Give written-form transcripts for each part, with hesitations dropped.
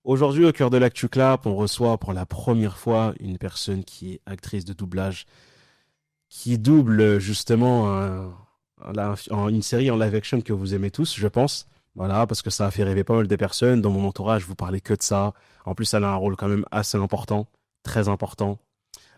Aujourd'hui, au cœur de l'Actu Clap, on reçoit pour la première fois une personne qui est actrice de doublage, qui double justement une série en live action que vous aimez tous, je pense. Voilà, parce que ça a fait rêver pas mal de personnes. Dans mon entourage, vous parlez que de ça. En plus, elle a un rôle quand même assez important, très important.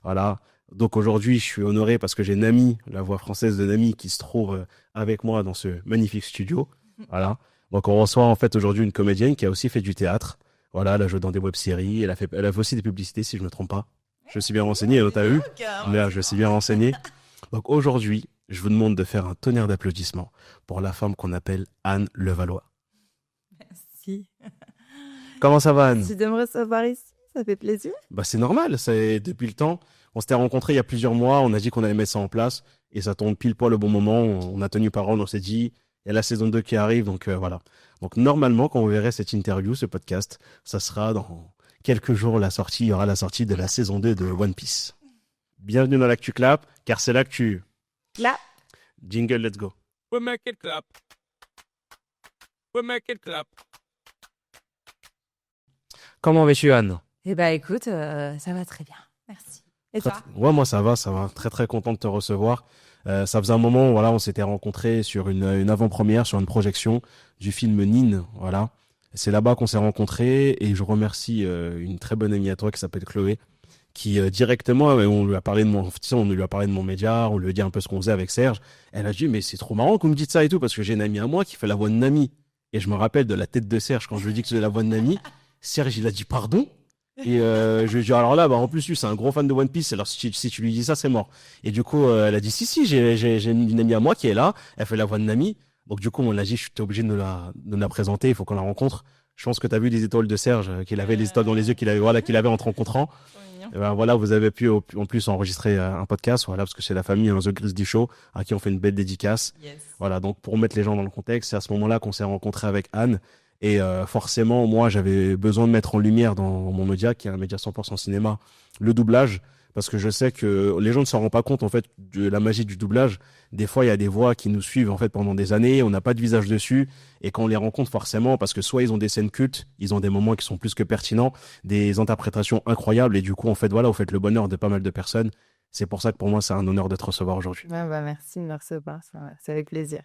Voilà. Donc aujourd'hui, je suis honoré parce que j'ai Nami, la voix française de Nami, qui se trouve avec moi dans ce magnifique studio. Voilà. Donc on reçoit en fait aujourd'hui une comédienne qui a aussi fait du théâtre. Voilà, elle a joué dans des web-séries, elle a fait aussi des publicités si je me trompe pas. Je me suis bien renseigné, t'as vu? Là, je me suis bien renseigné. Donc aujourd'hui, je vous demande de faire un tonnerre d'applaudissements pour la femme qu'on appelle Anne Levallois. Merci. Comment ça va, Anne? Merci de me recevoir ici, ça fait plaisir. Bah c'est normal, c'est depuis le temps. On s'était rencontrés il y a plusieurs mois, on a dit qu'on allait mettre ça en place et ça tombe pile poil au bon moment. On a tenu parole, on s'est dit, il y a la saison 2 qui arrive, donc voilà. Donc normalement, quand vous verrez cette interview, ce podcast, ça sera dans quelques jours la sortie, il y aura la sortie de la saison 2 de One Piece. Bienvenue dans l'Actu Clap, car c'est l'actu. Là, Jingle, let's go. We make it clap. We make it clap. Comment vas-tu, Anne? eh ben écoute, ça va très bien, merci. Et toi? Ouais, moi ça va. Très très content de te recevoir. Ça faisait un moment, voilà, on s'était rencontrés sur une avant-première, sur une projection du film Nin, voilà. C'est là-bas qu'on s'est rencontrés et je remercie une très bonne amie à toi qui s'appelle Chloé, qui directement, on lui a parlé de mon, tu sais, on lui a parlé de mon média, on lui a dit un peu ce qu'on faisait avec Serge. Elle a dit, mais c'est trop marrant que vous me dites ça et tout, parce que j'ai une amie à moi qui fait la voix de Nami. Et je me rappelle de la tête de Serge quand je lui ai dit que c'était la voix de Nami. Serge, il a dit pardon. Et je lui ai dit, alors là, bah, en plus, lui, c'est un gros fan de One Piece. Alors, si tu lui dis ça, c'est mort. Et du coup, elle a dit, si, j'ai une amie à moi qui est là. Elle fait la voix de Nami. Donc, du coup, on l'a dit, je suis obligé de la présenter. Il faut qu'on la rencontre. Je pense que tu as vu les étoiles de Serge, qu'il avait les étoiles dans les yeux, qu'il avait en te rencontrant. Et ben, voilà, vous avez pu en plus enregistrer un podcast, voilà, parce que c'est la famille, The Grizzly Show, à qui on fait une belle dédicace. Yes. Voilà, donc pour mettre les gens dans le contexte, c'est à ce moment-là qu'on s'est rencontré avec Anne. Et forcément, moi, j'avais besoin de mettre en lumière dans mon média, qui est un média 100% cinéma, le doublage, parce que je sais que les gens ne s'en rendent pas compte, en fait, de la magie du doublage. Des fois, il y a des voix qui nous suivent, en fait, pendant des années, on n'a pas de visage dessus, et quand on les rencontre, forcément, parce que soit ils ont des scènes cultes, ils ont des moments qui sont plus que pertinents, des interprétations incroyables, et du coup, en fait, voilà, vous faites le bonheur de pas mal de personnes. C'est pour ça que pour moi, c'est un honneur de te recevoir aujourd'hui. Ouais, bah, merci de me recevoir, c'est avec plaisir.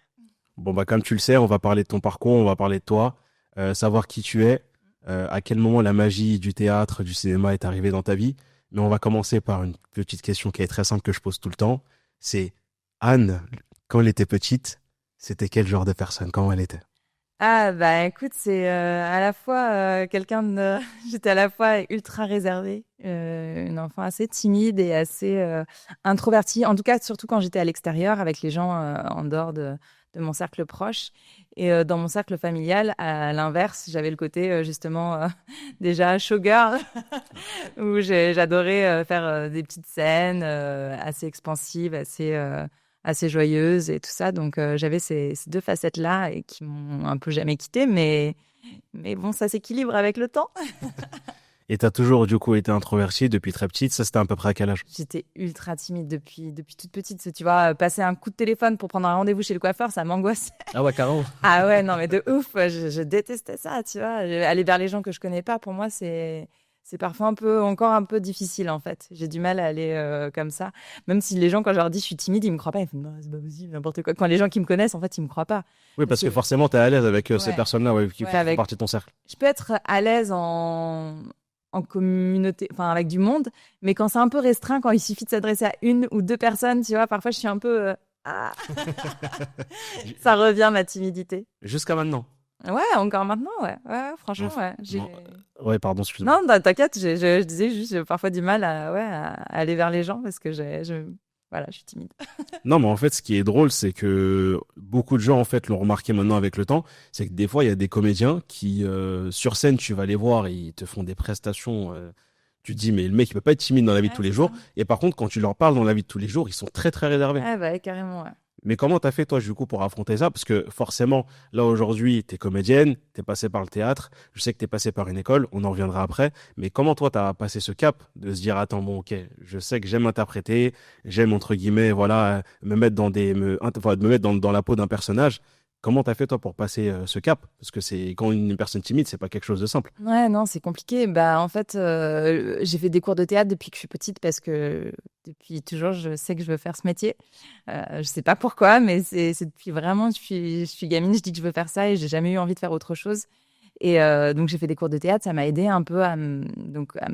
Bon, bah, comme tu le sais, on va parler de ton parcours, on va parler de toi, savoir qui tu es, à quel moment la magie du théâtre, du cinéma est arrivée dans ta vie. Mais on va commencer par une petite question qui est très simple que je pose tout le temps. C'est Anne, quand elle était petite, c'était quel genre de personne? Comment elle était? Ah bah écoute, c'est à la fois quelqu'un de... J'étais à la fois ultra réservée, une enfant assez timide et assez introvertie, en tout cas surtout quand j'étais à l'extérieur avec les gens en dehors de mon cercle proche. Et dans mon cercle familial, à l'inverse, j'avais le côté justement déjà showgirl, où j'adorais faire des petites scènes assez expansives, assez joyeuses et tout ça. Donc j'avais ces deux facettes-là et qui m'ont un peu jamais quittée, mais bon, ça s'équilibre avec le temps. Et t'as toujours, du coup, été introvertie depuis très petite. Ça, c'était à peu près à quel âge? J'étais ultra timide depuis toute petite. Tu vois, passer un coup de téléphone pour prendre un rendez-vous chez le coiffeur, ça m'angoissait. Ah ouais, carrément. Ah ouais, non, mais de ouf. Je détestais ça, tu vois. Aller vers les gens que je connais pas, pour moi, c'est parfois encore un peu difficile, en fait. J'ai du mal à aller comme ça. Même si les gens, quand je leur dis je suis timide, ils me croient pas. Ils font non, c'est pas possible, n'importe quoi. Quand les gens qui me connaissent, en fait, ils me croient pas. Oui, parce que forcément, t'es à l'aise avec ces Ouais. personnes-là qui Ouais, font partie de ton cercle. je peux être à l'aise en communauté, enfin avec du monde, mais quand c'est un peu restreint, quand il suffit de s'adresser à une ou deux personnes, tu vois, parfois je suis un peu ah. Ça revient ma timidité. Jusqu'à maintenant. Ouais, encore maintenant, ouais, franchement, ouais. Non. Ouais, pardon, excuse-moi. Non, t'inquiète, je disais juste, j'ai parfois du mal à aller vers les gens parce que voilà, je suis timide. Non, mais en fait, ce qui est drôle, c'est que beaucoup de gens, en fait, l'ont remarqué maintenant avec le temps, c'est que des fois, il y a des comédiens qui, sur scène, tu vas les voir, et ils te font des prestations, tu te dis, mais le mec, il peut pas être timide dans la vie de tous les jours. Et par contre, quand tu leur parles dans la vie de tous les jours, ils sont très, très réservés. Ah bah carrément, ouais. Mais comment t'as fait, toi, du coup, pour affronter ça? Parce que forcément, là, aujourd'hui, t'es comédienne, t'es passé par le théâtre, je sais que t'es passé par une école, on en reviendra après, mais comment, toi, t'as passé ce cap de se dire, attends, bon, ok, je sais que j'aime interpréter, j'aime, entre guillemets, voilà, me mettre dans enfin, me mettre dans la peau d'un personnage. Comment t'as fait toi pour passer ce cap? Parce que c'est quand une personne timide, c'est pas quelque chose de simple. Ouais, non, c'est compliqué. En fait, j'ai fait des cours de théâtre depuis que je suis petite parce que depuis toujours, je sais que je veux faire ce métier. Je sais pas pourquoi, mais c'est depuis vraiment, je suis gamine, je dis que je veux faire ça et j'ai jamais eu envie de faire autre chose. Et donc, j'ai fait des cours de théâtre, ça m'a aidé un peu à me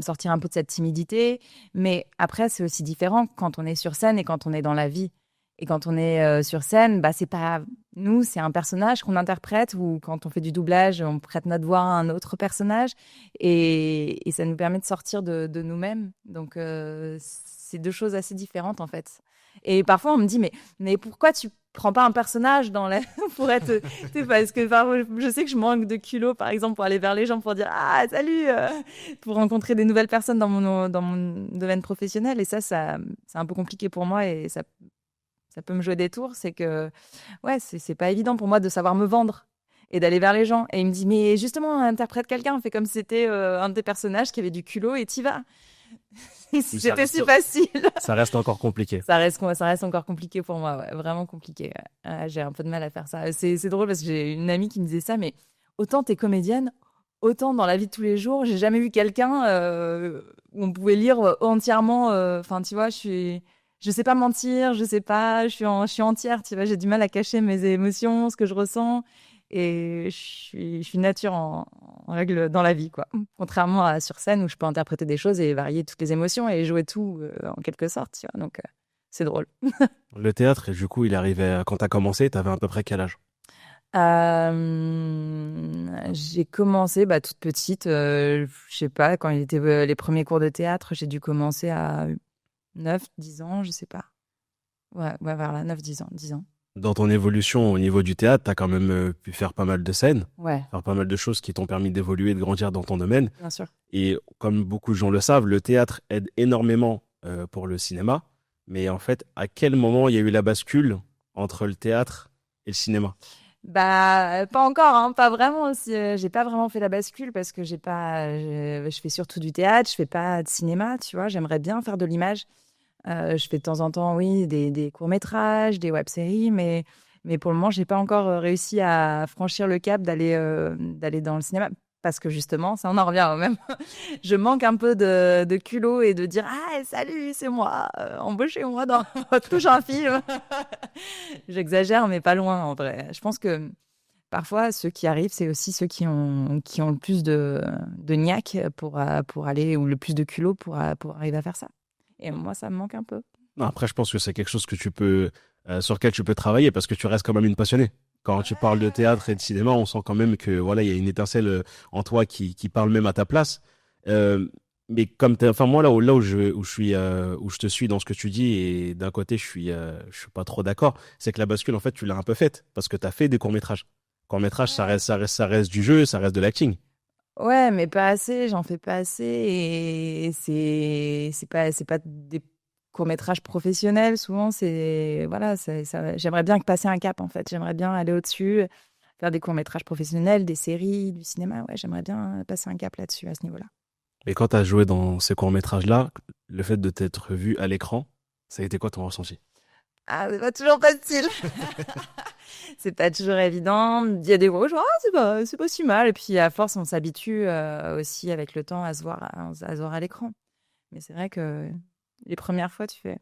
sortir un peu de cette timidité. Mais après, c'est aussi différent quand on est sur scène et quand on est dans la vie. Et quand on est sur scène, c'est pas nous, c'est un personnage qu'on interprète ou quand on fait du doublage, on prête notre voix à un autre personnage et ça nous permet de sortir de nous-mêmes. Donc, c'est deux choses assez différentes en fait. Et parfois, on me dit, mais pourquoi tu prends pas un personnage dans la... pour être... tu sais, parce que parfois, je sais que je manque de culot, par exemple, pour aller vers les gens, pour dire «Ah, salut pour rencontrer des nouvelles personnes dans mon domaine professionnel. Et ça, c'est un peu compliqué pour moi et ça peut me jouer des tours. C'est que, ouais, c'est pas évident pour moi de savoir me vendre et d'aller vers les gens. Et il me dit, mais justement, interprète quelqu'un, fais comme si c'était un de tes personnages qui avait du culot et t'y vas. C'était si facile. Ça reste encore compliqué. Ça reste encore compliqué pour moi, ouais, vraiment compliqué. J'ai un peu de mal à faire ça. C'est drôle parce que j'ai une amie qui me disait ça, mais autant t'es comédienne, autant dans la vie de tous les jours, j'ai jamais vu quelqu'un où on pouvait lire entièrement. Enfin, tu vois, je sais pas mentir, je sais pas, je suis entière, tu vois, j'ai du mal à cacher mes émotions, ce que je ressens. Et je suis nature en règle dans la vie, quoi. Contrairement à sur scène où je peux interpréter des choses et varier toutes les émotions et jouer tout en quelque sorte, tu vois. Donc, c'est drôle. Le théâtre, du coup, il arrivait quand t'as commencé, t'avais à peu près quel âge? J'ai commencé toute petite, je sais pas, quand il était les premiers cours de théâtre, j'ai dû commencer à 9, 10 ans, je sais pas. Ouais, vers là, 9, 10 ans, 10 ans. Dans ton évolution au niveau du théâtre, t'as quand même pu faire pas mal de scènes, Ouais, faire pas mal de choses qui t'ont permis d'évoluer, de grandir dans ton domaine. bien sûr. Et comme beaucoup de gens le savent, le théâtre aide énormément pour le cinéma. Mais en fait, à quel moment il y a eu la bascule entre le théâtre et le cinéma? Pas encore, hein, pas vraiment. J'ai pas vraiment fait la bascule parce que je fais surtout du théâtre, je fais pas de cinéma, tu vois. J'aimerais bien faire de l'image. Je fais de temps en temps, oui, des courts-métrages, des web-séries, mais pour le moment, j'ai pas encore réussi à franchir le cap d'aller dans le cinéma. Parce que justement, ça on en revient au même. Je manque un peu de culot et de dire «Ah, salut, c'est moi, embauchez-moi dans votre prochain film». J'exagère, mais pas loin en vrai. Je pense que parfois, ceux qui arrivent, c'est aussi ceux qui ont le plus de niaque pour aller, ou le plus de culot pour arriver à faire ça. Et moi, ça me manque un peu. Non, après, je pense que c'est quelque chose que tu peux, sur lequel tu peux travailler parce que tu restes quand même une passionnée. Quand tu parles de théâtre et de cinéma, on sent quand même que voilà, il y a une étincelle en toi qui parle même à ta place. Mais comme enfin moi où je te suis dans ce que tu dis et d'un côté je suis pas trop d'accord, c'est que la bascule en fait tu l'as un peu faite parce que tu as fait des courts-métrages. Court-métrage ça reste du jeu, ça reste de l'acting. Ouais, mais pas assez, j'en fais pas assez. Et c'est pas des courts-métrages professionnels. Souvent, voilà, j'aimerais bien passer un cap, en fait. J'aimerais bien aller au-dessus, faire des courts-métrages professionnels, des séries, du cinéma. Ouais, j'aimerais bien passer un cap là-dessus, à ce niveau-là. Et quand tu as joué dans ces courts-métrages-là, le fait de t'être vu à l'écran, ça a été quoi ton ressenti? Ah, c'est pas toujours facile. C'est pas toujours évident. Il y a des gros jours, c'est pas si mal. Et puis, à force, on s'habitue aussi avec le temps à se voir à l'écran. Mais c'est vrai que les premières fois, tu fais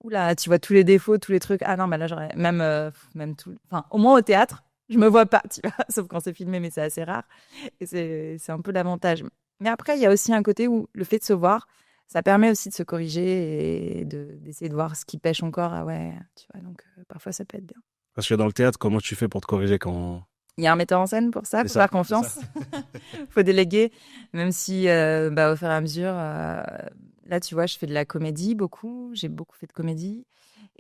oula, tu vois tous les défauts, tous les trucs. Ah non, bah là, j'aurais même tout. Enfin, au moins au théâtre, je me vois pas, tu vois. Sauf quand c'est filmé, mais c'est assez rare. Et c'est un peu l'avantage. Mais après, il y a aussi un côté où le fait de se voir, ça permet aussi de se corriger et d'essayer de voir ce qui pêche encore. Ah ouais, tu vois. Donc, parfois, ça peut être bien. Parce que dans le théâtre, comment tu fais pour te corriger quand... Il y a un metteur en scène pour ça, C'est faut ça, faire confiance. Faut déléguer, même si au fur et à mesure, là tu vois, je fais de la comédie beaucoup, j'ai beaucoup fait de comédie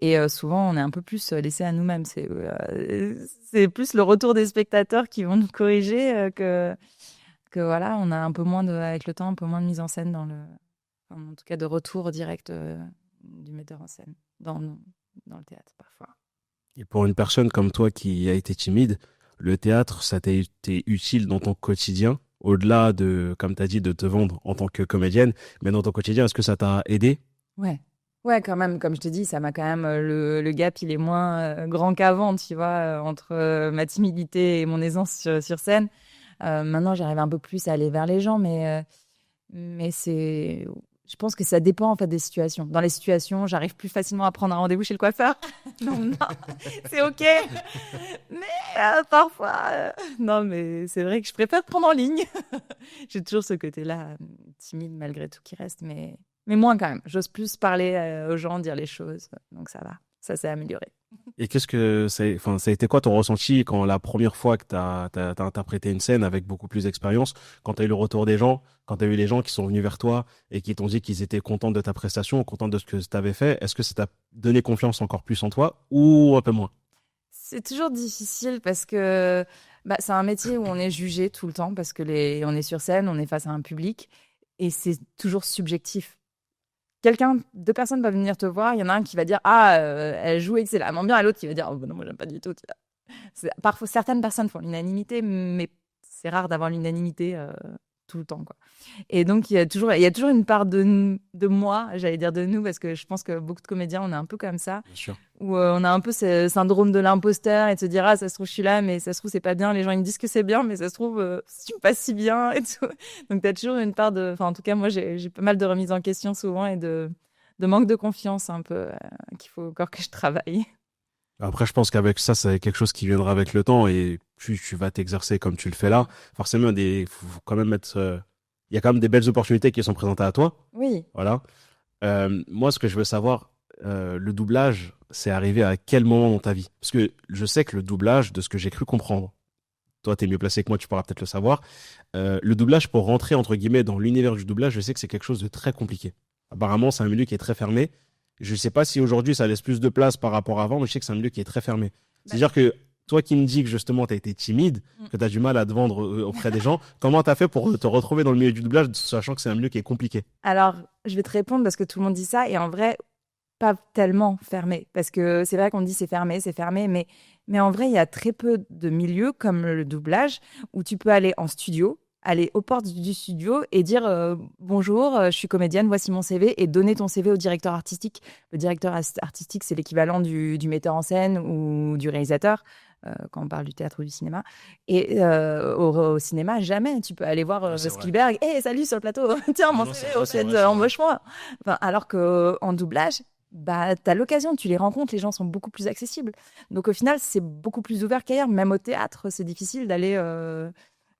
et souvent on est un peu plus laissé à nous-mêmes. C'est plus le retour des spectateurs qui vont nous corriger que voilà, on a un peu moins avec le temps, un peu moins de mise en scène en tout cas de retour direct du metteur en scène dans le théâtre parfois. Et pour une personne comme toi qui a été timide, le théâtre, ça t'a été utile dans ton quotidien, au-delà de, comme tu as dit, de te vendre en tant que comédienne, mais dans ton quotidien, est-ce que ça t'a aidé? Ouais. Ouais, quand même, comme je te dis, ça m'a quand même le gap, il est moins grand qu'avant, tu vois, entre ma timidité et mon aisance sur scène. Maintenant, j'arrive un peu plus à aller vers les gens, mais je pense que ça dépend en fait des situations. Dans les situations, j'arrive plus facilement à prendre un rendez-vous chez le coiffeur. Non, non, c'est ok. Mais parfois, non, mais c'est vrai que je préfère prendre en ligne. J'ai toujours ce côté-là, timide malgré tout qui reste, mais moins quand même. J'ose plus parler aux gens, dire les choses, donc ça va. Ça s'est amélioré. Et enfin, ça a été quoi ton ressenti quand la première fois que t'as interprété une scène avec beaucoup plus d'expérience, quand t'as eu le retour des gens, quand t'as eu les gens qui sont venus vers toi et qui t'ont dit qu'ils étaient contents de ta prestation, contents de ce que t'avais fait, est-ce que ça t'a donné confiance encore plus en toi ou un peu moins? C'est toujours difficile parce que c'est un métier où on est jugé tout le temps parce que on est sur scène, on est face à un public et c'est toujours subjectif. Deux personnes peuvent venir te voir, il y en a un qui va dire ah elle joue excellemment bien et l'autre qui va dire oh, bah non moi j'aime pas du tout. Tu vois. Parfois certaines personnes font l'unanimité mais c'est rare d'avoir l'unanimité tout le temps quoi. Et donc, il y a toujours une part de moi, j'allais dire de nous, parce que je pense que beaucoup de comédiens, on est un peu comme ça, Bien sûr. où on a un peu ce syndrome de l'imposteur et de se dire, ah, ça se trouve, je suis là, mais ça se trouve, c'est pas bien. Les gens, ils me disent que c'est bien, mais ça se trouve, je suis pas si bien et tout. Donc, tu as toujours une part de. Enfin, en tout cas, moi, j'ai pas mal de remises en question souvent et de manque de confiance un peu qu'il faut encore que je travaille. Après, je pense qu'avec ça, c'est quelque chose qui viendra avec le temps et plus tu vas t'exercer comme tu le fais là. Forcément, faut quand même il y a quand même des belles opportunités qui sont présentées à toi. Oui. Voilà. Moi, ce que je veux savoir, le doublage, c'est arrivé à quel moment dans ta vie? Parce que je sais que le doublage, de ce que j'ai cru comprendre, toi, t'es mieux placé que moi, tu pourras peut-être le savoir. Le doublage, pour rentrer, entre guillemets, dans l'univers du doublage, je sais que c'est quelque chose de très compliqué. Apparemment, c'est un milieu qui est très fermé. Je ne sais pas si aujourd'hui, ça laisse plus de place par rapport à avant, mais je sais que c'est un milieu qui est très fermé. C'est-à-dire que toi qui me dis que justement, tu as été timide, que tu as du mal à te vendre auprès des gens, comment tu as fait pour te retrouver dans le milieu du doublage, sachant que c'est un milieu qui est compliqué? Alors, je vais te répondre parce que tout le monde dit ça, et en vrai, pas tellement fermé. Parce que c'est vrai qu'on dit c'est fermé, mais en vrai, il y a très peu de milieux comme le doublage où tu peux aller en studio, aller aux portes du studio et dire bonjour, je suis comédienne, voici mon CV, et donner ton CV au directeur artistique. Le directeur artistique, c'est l'équivalent du metteur en scène ou du réalisateur. Quand on parle du théâtre ou du cinéma. Et au cinéma, jamais. Tu peux aller voir Ouais, c'est vrai. Spielberg. Hey, salut sur le plateau. Tiens, mon Non, CV, c'est vrai. embauche-moi. Enfin, alors qu'en doublage, tu as l'occasion, tu les rencontres, les gens sont beaucoup plus accessibles. Donc au final, c'est beaucoup plus ouvert qu'ailleurs. Même au théâtre, c'est difficile d'aller.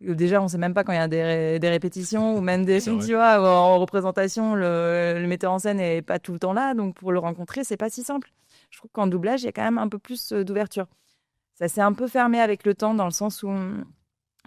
Déjà, on ne sait même pas quand il y a des répétitions ou même des C'est films, vrai. tu vois, en représentation, le metteur en scène n'est pas tout le temps là. Donc pour le rencontrer, c'est pas si simple. Je trouve qu'en doublage, il y a quand même un peu plus d'ouverture. Ça s'est un peu fermé avec le temps dans le sens où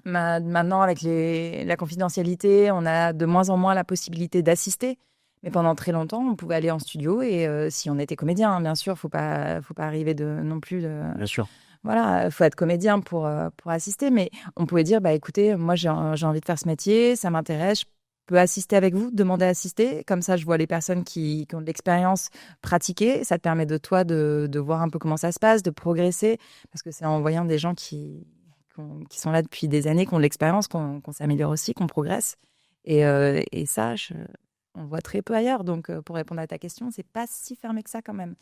maintenant, avec la confidentialité, on a de moins en moins la possibilité d'assister. Mais pendant très longtemps, on pouvait aller en studio et si on était comédien, hein, bien sûr, faut pas arriver non plus de. Bien sûr. Voilà, faut être comédien pour assister. Mais on pouvait dire, bah écoutez, moi j'ai envie de faire ce métier, ça m'intéresse, je peux assister avec vous, demander à assister. Comme ça, je vois les personnes qui ont de l'expérience pratiquer. Ça te permet de toi de voir un peu comment ça se passe, de progresser. Parce que c'est en voyant des gens qui sont là depuis des années, qui ont de l'expérience, qu'on s'améliore aussi, qu'on progresse. Et ça, on voit très peu ailleurs. Donc, pour répondre à ta question, c'est pas si fermé que ça quand même.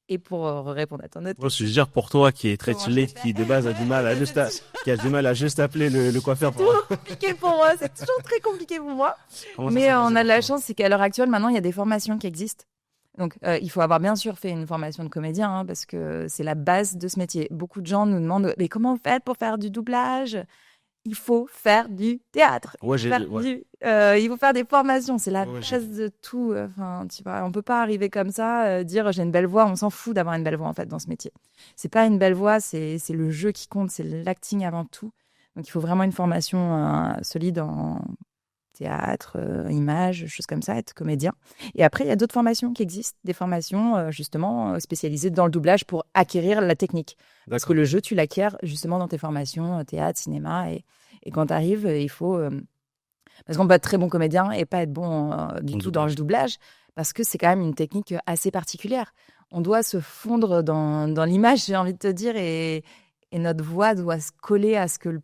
Et pour répondre à ton autre Moi, question, je veux dire, pour toi qui est très comment chillé, j'ai fait qui de base a du mal à juste, qui a du mal à juste appeler le coiffeur. c'est toujours compliqué pour moi. C'est toujours très compliqué pour moi. Comment ça Mais s'est on passé a de pour la toi? chance, c'est qu'à l'heure actuelle, maintenant, il y a des formations qui existent. Donc, il faut avoir bien sûr fait une formation de comédien, hein, parce que c'est la base de ce métier. Beaucoup de gens nous demandent, mais comment vous faites pour faire du doublage? Il faut faire du théâtre. Ouais, Il faut faire des formations. C'est la Ouais, base de tout. Enfin, tu vois, on peut pas arriver comme ça, dire j'ai une belle voix. On s'en fout d'avoir une belle voix en fait dans ce métier. C'est pas une belle voix, c'est le jeu qui compte, c'est l'acting avant tout. Donc, il faut vraiment une formation solide en théâtre, images, choses comme ça, être comédien. Et après, il y a d'autres formations qui existent, des formations justement spécialisées dans le doublage pour acquérir la technique. Parce que D'accord. le jeu, tu l'acquiers justement dans tes formations, théâtre, cinéma. Et quand tu arrives, il faut. Parce qu'on peut être très bon comédien et pas être bon du En tout dans le doublage. doublage, parce que c'est quand même une technique assez particulière. On doit se fondre dans l'image, j'ai envie de te dire, et notre voix doit se coller à ce que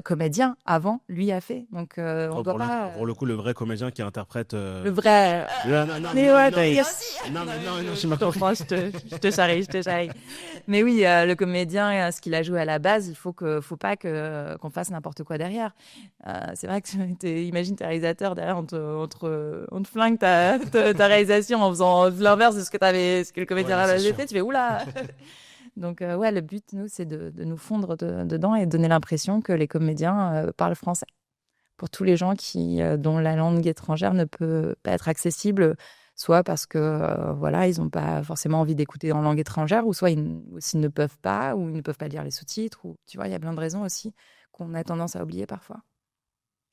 comédien avant, lui a fait. Donc, on doit pas... Pour le coup, le vrai comédien qui interprète... Le vrai... Non, Mais ouais, non, je m'appelle. je te charrie. Mais oui, le comédien, ce qu'il a joué à la base, faut pas qu'on fasse n'importe quoi derrière. C'est vrai que imagine t'es réalisateur derrière, on te flingue ta réalisation en faisant l'inverse de ce que le comédien avait fait. Tu fais oula. Donc ouais, le but, nous, c'est de nous fondre dedans et de donner l'impression que les comédiens parlent français. Pour tous les gens dont la langue étrangère ne peut pas être accessible, soit parce que voilà, ils n'ont pas forcément envie d'écouter en langue étrangère, ou soit s'ils ne peuvent pas, ou ils ne peuvent pas lire les sous-titres, ou tu vois, il y a plein de raisons aussi qu'on a tendance à oublier parfois.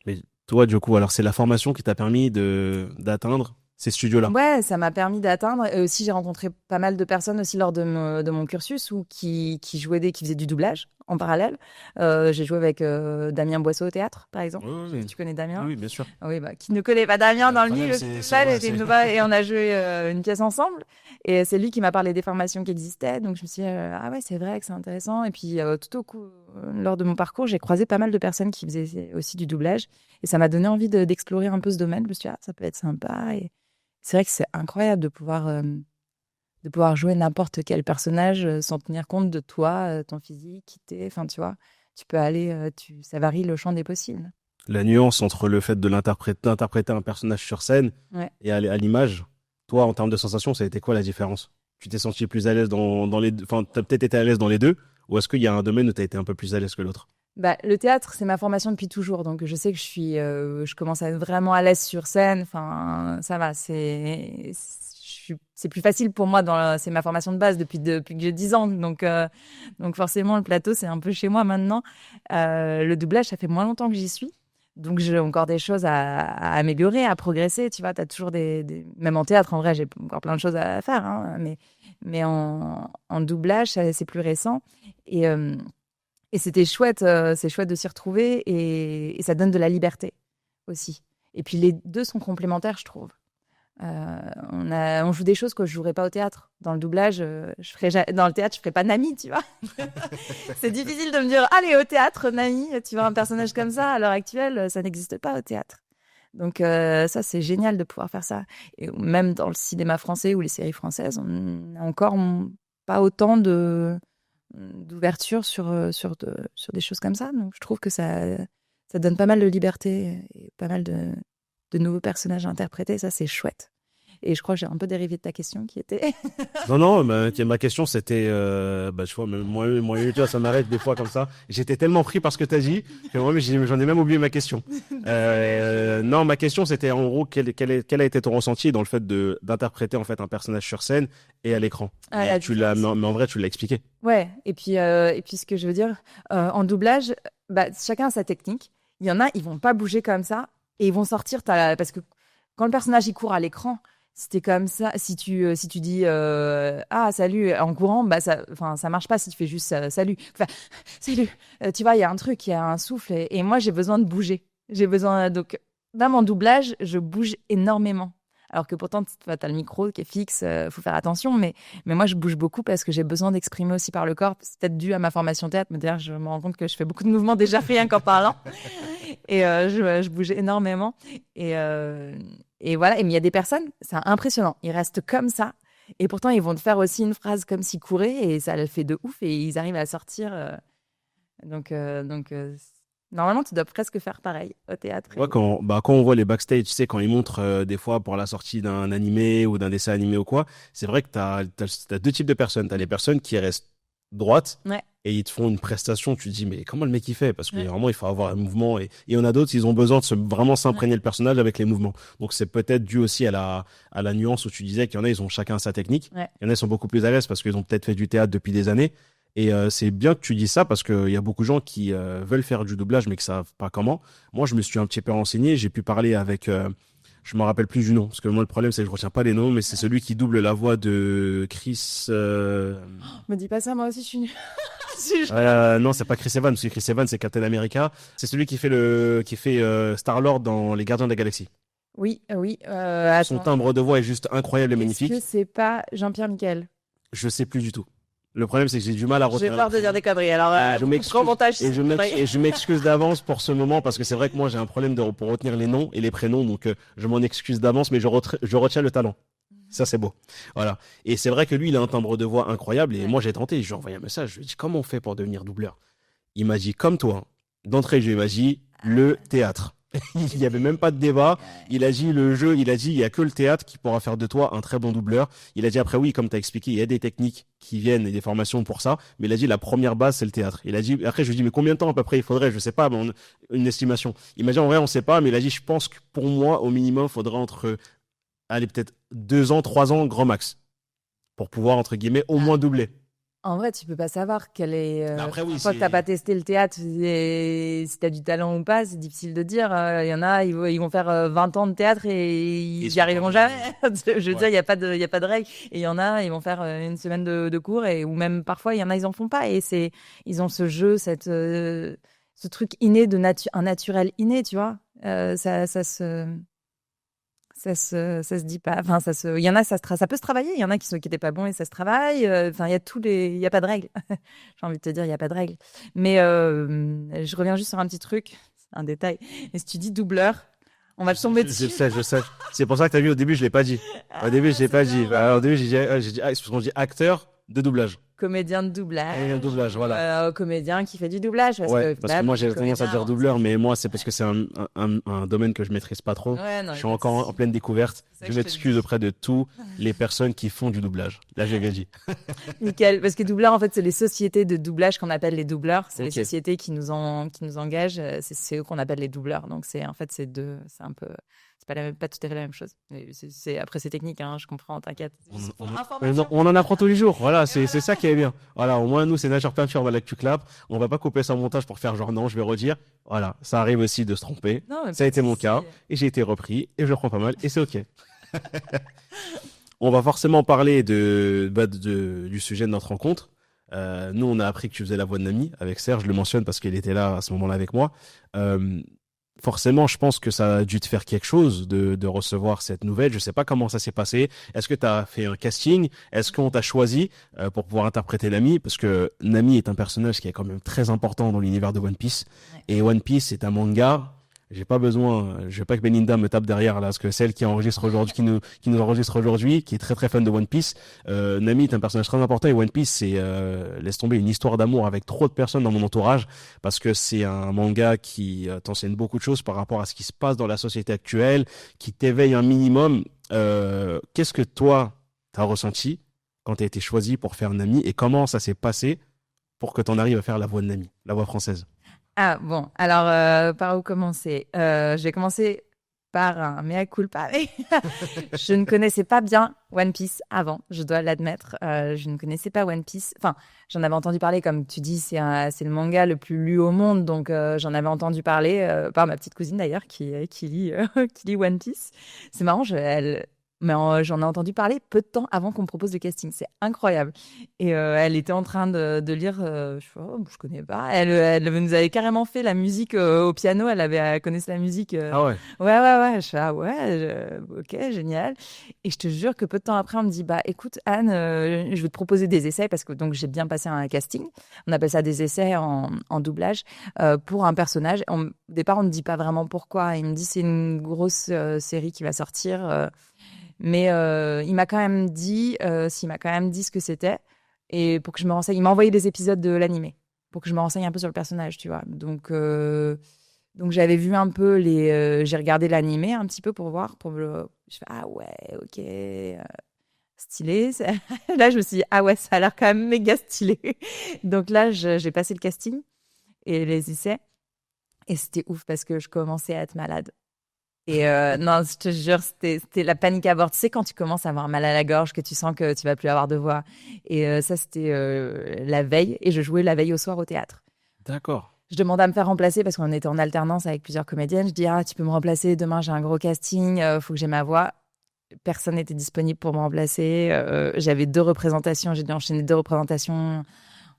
Mais toi, du coup, alors c'est la formation qui t'a permis d'atteindre ces studios-là. Ouais, ça m'a permis d'atteindre. Et aussi, j'ai rencontré pas mal de personnes aussi lors de mon cursus qui faisaient du doublage en parallèle. J'ai joué avec Damien Boisseau au théâtre, par exemple. Oui. Tu connais Damien? Oui, bien sûr. Oui, qui ne connaît pas Damien dans le milieu et on a joué une pièce ensemble. Et c'est lui qui m'a parlé des formations qui existaient. Donc je me suis dit, ah ouais, c'est vrai que c'est intéressant. Et puis lors de mon parcours, j'ai croisé pas mal de personnes qui faisaient aussi du doublage. Et ça m'a donné envie d'explorer un peu ce domaine. Je me suis dit, ça peut être sympa. Et c'est vrai que c'est incroyable de pouvoir jouer n'importe quel personnage sans tenir compte de toi, ton physique, enfin, tu vois. Tu peux aller, ça varie le champ des possibles. La nuance entre le fait d'interpréter un personnage sur scène et à l'image, toi, en termes de sensation, ça a été quoi la différence? Tu t'es senti plus à l'aise dans les deux, enfin, t'as peut-être été à l'aise dans les deux, ou est-ce qu'il y a un domaine où t'as été un peu plus à l'aise que l'autre? Le théâtre, c'est ma formation depuis toujours, donc je sais que je commence à être vraiment à l'aise sur scène. Enfin, ça va, c'est plus facile pour moi. C'est ma formation de base depuis que j'ai 10 ans, donc forcément le plateau c'est un peu chez moi maintenant. Le doublage, ça fait moins longtemps que j'y suis, donc j'ai encore des choses à améliorer, à progresser. Tu vois, t'as toujours même en théâtre, en vrai, j'ai encore plein de choses à faire, hein, mais en doublage, c'est plus récent et c'était chouette, c'est chouette de s'y retrouver et ça donne de la liberté aussi. Et puis les deux sont complémentaires, je trouve. On joue des choses que je jouerais pas au théâtre. Dans le doublage, dans le théâtre, je ferais pas Nami, tu vois. C'est difficile de me dire, allez, au théâtre, Nami, tu vois un personnage comme ça. À l'heure actuelle, ça n'existe pas au théâtre. Donc ça, c'est génial de pouvoir faire ça. Et même dans le cinéma français ou les séries françaises, on n'a encore pas autant d'ouverture sur des choses comme ça. Donc je trouve que ça donne pas mal de liberté et pas mal de nouveaux personnages à interpréter. Ça, c'est chouette. Et je crois que j'ai un peu dérivé de ta question qui était... Non, ma question c'était, je vois, moi, tu vois, ça m'arrête des fois comme ça. J'étais tellement pris par ce que tu as dit que moi, j'en ai même oublié ma question. Non, ma question c'était en gros, quel a été ton ressenti dans le fait d'interpréter en fait un personnage sur scène et à l'écran? Mais en vrai, tu l'as expliqué. Ouais, et puis ce que je veux dire, en doublage, chacun a sa technique. Il y en a, ils vont pas bouger comme ça et ils vont sortir parce que quand le personnage il court à l'écran, c'était comme ça. Si tu dis ah salut en courant, ça marche pas si tu fais juste salut. Enfin, salut. Tu vois, il y a un truc, il y a un souffle et moi j'ai besoin de bouger. Donc dans mon doublage, je bouge énormément. Alors que pourtant, tu as le micro qui est fixe, faut faire attention. Mais moi, je bouge beaucoup parce que j'ai besoin d'exprimer aussi par le corps. C'est peut-être dû à ma formation théâtre. Mais d'ailleurs, je me rends compte que je fais beaucoup de mouvements déjà rien qu'en parlant. Et je bouge énormément. Et voilà. Mais il y a des personnes, c'est impressionnant. Ils restent comme ça. Et pourtant, ils vont te faire aussi une phrase comme s'ils couraient. Et ça le fait de ouf. Et ils arrivent à sortir. Donc normalement, tu dois presque faire pareil au théâtre. Ouais, quand on voit les backstage, tu sais, quand ils montrent des fois pour la sortie d'un animé ou d'un dessin animé ou quoi, c'est vrai que t'as deux types de personnes. T'as les personnes qui restent droites et ils te font une prestation. Tu te dis, mais comment le mec il fait? Parce que vraiment, il faut avoir un mouvement. Et il y en a d'autres, ils ont besoin de vraiment s'imprégner le personnage avec les mouvements. Donc, c'est peut-être dû aussi à la nuance où tu disais qu'il y en a, ils ont chacun sa technique. Il y en a, ils sont beaucoup plus à l'aise parce qu'ils ont peut-être fait du théâtre depuis des années. Et c'est bien que tu dis ça parce qu'il y a beaucoup de gens qui veulent faire du doublage mais qui savent pas comment. Moi, je me suis un petit peu renseigné. J'ai pu parler avec... je me rappelle plus du nom parce que moi, le problème, c'est que je retiens pas les noms, mais c'est celui qui double la voix de Chris... Me dis pas ça, moi aussi, je suis nulle. Non, c'est pas Chris Evans, parce que Chris Evans, c'est Captain America. C'est celui qui fait Star-Lord dans Les Gardiens de la Galaxie. Oui. Son timbre de voix est juste incroyable et magnifique. Est-ce que c'est pas Jean-Pierre Michael? Je sais plus du tout. Le problème, c'est que j'ai du mal à J'ai retenir. peur de dire des conneries. Alors, Je m'excuse. grand montage. Et je m'excuse d'avance pour ce moment parce que c'est vrai que moi j'ai un problème pour retenir les noms et les prénoms, donc je m'en excuse d'avance, mais je retiens le talent. Ça c'est beau. Voilà. Et c'est vrai que lui, il a un timbre de voix incroyable et Ouais. moi j'ai tenté, je lui ai envoyé un message, je lui ai dit comment on fait pour devenir doubleur. Il m'a dit comme toi. D'entrée de jeu, il m'a dit le théâtre. Il n'y avait même pas de débat. Il a dit le jeu, il a dit il y a que le théâtre qui pourra faire de toi un très bon doubleur. Il a dit après oui, comme tu as expliqué, il y a des techniques qui viennent et des formations pour ça, mais il a dit la première base c'est le théâtre. Il a dit après je lui ai dit mais combien de temps à peu près il faudrait, je sais pas, mais une estimation. Il m'a dit en vrai on sait pas, mais il a dit je pense que pour moi au minimum il faudrait entre allez peut-être 2 ans, 3 ans grand max pour pouvoir entre guillemets au moins doubler. En vrai, tu peux pas savoir quel est. Mais après, oui, une fois que t'as pas testé le théâtre, si t'as du talent ou pas, c'est difficile de dire. Il y en a, ils vont faire 20 ans de théâtre et ils y arriveront jamais. Je veux dire, il y a pas de règle. Et il y en a, ils vont faire une semaine de cours ou même parfois, il y en a, ils en font pas. Et ils ont ce jeu, ce truc inné un naturel inné, tu vois. Ça se dit pas. Enfin, il y en a, ça peut se travailler. Il y en a qui étaient pas bons et ça se travaille. Enfin, il y a pas de règle. J'ai envie de te dire, il y a pas de règle. Mais je reviens juste sur un petit truc, c'est un détail. Et si tu dis doubleur, on va tomber dessus. Je sais. C'est pour ça que t'as vu au début, je l'ai pas dit. Au début, je l'ai pas dit. Alors, au début, j'ai dit, c'est parce qu'on dit acteur de doublage. Comédien de doublage. Et un doublage, voilà. Comédien qui fait du doublage. Parce que moi, j'ai tendance à dire doubleur, mais moi, c'est parce que c'est un domaine que je maîtrise pas trop. Ouais, non, je suis encore en pleine découverte. Je m'excuse auprès de tous les personnes qui font du doublage. Là, j'ai bien dit. Nickel. Parce que doubleur, en fait, c'est les sociétés de doublage qu'on appelle les doubleurs. C'est les Ok. sociétés qui nous engagent. C'est eux qu'on appelle les doubleurs. Donc, c'est un peu. C'est pas tout à fait la même chose. Mais après, c'est technique, hein, je comprends, t'inquiète. On en apprend tous les jours. Voilà, c'est ça qui est bien. Voilà, au moins, nous, c'est Nature Peinture, voilà que tu clapes. On va pas couper ça en montage pour faire genre non, je vais redire. Voilà, ça arrive aussi de se tromper. Non, mais Ça a été mon cas. Et j'ai été repris. Et je le prends pas mal. Et c'est OK. On va forcément parler du sujet de notre rencontre. Nous, on a appris que tu faisais la voix de Nami avec Serge. Je le mentionne parce qu'il était là à ce moment-là avec moi. Forcément, je pense que ça a dû te faire quelque chose de recevoir cette nouvelle. Je sais pas comment ça s'est passé. Est-ce que tu as fait un casting? Est-ce qu'on t'a choisi pour pouvoir interpréter Nami? Parce que Nami est un personnage qui est quand même très important dans l'univers de One Piece. Ouais. Et One Piece est un manga. Je veux pas que Belinda me tape derrière là, parce que celle qui enregistre aujourd'hui, qui nous enregistre aujourd'hui, qui est très très fan de One Piece, Nami est un personnage très important et One Piece c'est laisse tomber une histoire d'amour avec trop de personnes dans mon entourage, parce que c'est un manga qui t'enseigne beaucoup de choses par rapport à ce qui se passe dans la société actuelle, qui t'éveille un minimum. Qu'est-ce que toi t'as ressenti quand t'as été choisi pour faire Nami et comment ça s'est passé pour que t'en arrives à faire la voix de Nami, la voix française? Ah bon, alors par où commencer? J'ai commencé par un mea culpa. Je ne connaissais pas bien One Piece avant, je dois l'admettre. Je ne connaissais pas One Piece. Enfin, j'en avais entendu parler, comme tu dis, c'est le manga le plus lu au monde, donc j'en avais entendu parler par ma petite cousine d'ailleurs qui lit qui lit One Piece. C'est marrant, mais j'en ai entendu parler peu de temps avant qu'on me propose le casting. C'est incroyable. Et elle était en train de lire. Je connais pas. Elle nous avait carrément fait la musique au piano. Elle connaissait la musique. Ah ouais. Ouais. Je fais, ah ouais, ok, génial. Et je te jure que peu de temps après, on me dit, bah écoute Anne, je vais te proposer des essais parce que donc j'ai bien passé un casting. On appelle ça des essais en doublage pour un personnage. Au départ, on ne dit pas vraiment pourquoi. Il me dit c'est une grosse série qui va sortir. Mais il m'a quand même dit ce que c'était et pour que je me renseigne. Il m'a envoyé des épisodes de l'animé pour que je me renseigne un peu sur le personnage, tu vois. Donc j'avais vu un peu j'ai regardé l'animé un petit peu pour voir. Je fais ah ouais, ok, stylé. Là, je me suis dit ah ouais, ça a l'air quand même méga stylé. Donc là, j'ai passé le casting et les essais et c'était ouf parce que je commençais à être malade. Et non, je te jure, c'était la panique à bord. Tu sais, quand tu commences à avoir mal à la gorge, que tu sens que tu vas plus avoir de voix. Et ça, c'était la veille. Et je jouais la veille au soir au théâtre. D'accord. Je demande à me faire remplacer parce qu'on était en alternance avec plusieurs comédiennes. Je dis, ah, tu peux me remplacer. Demain, j'ai un gros casting. Faut que j'ai ma voix. Personne n'était disponible pour me remplacer. J'avais 2 représentations. J'ai dû enchaîner 2 représentations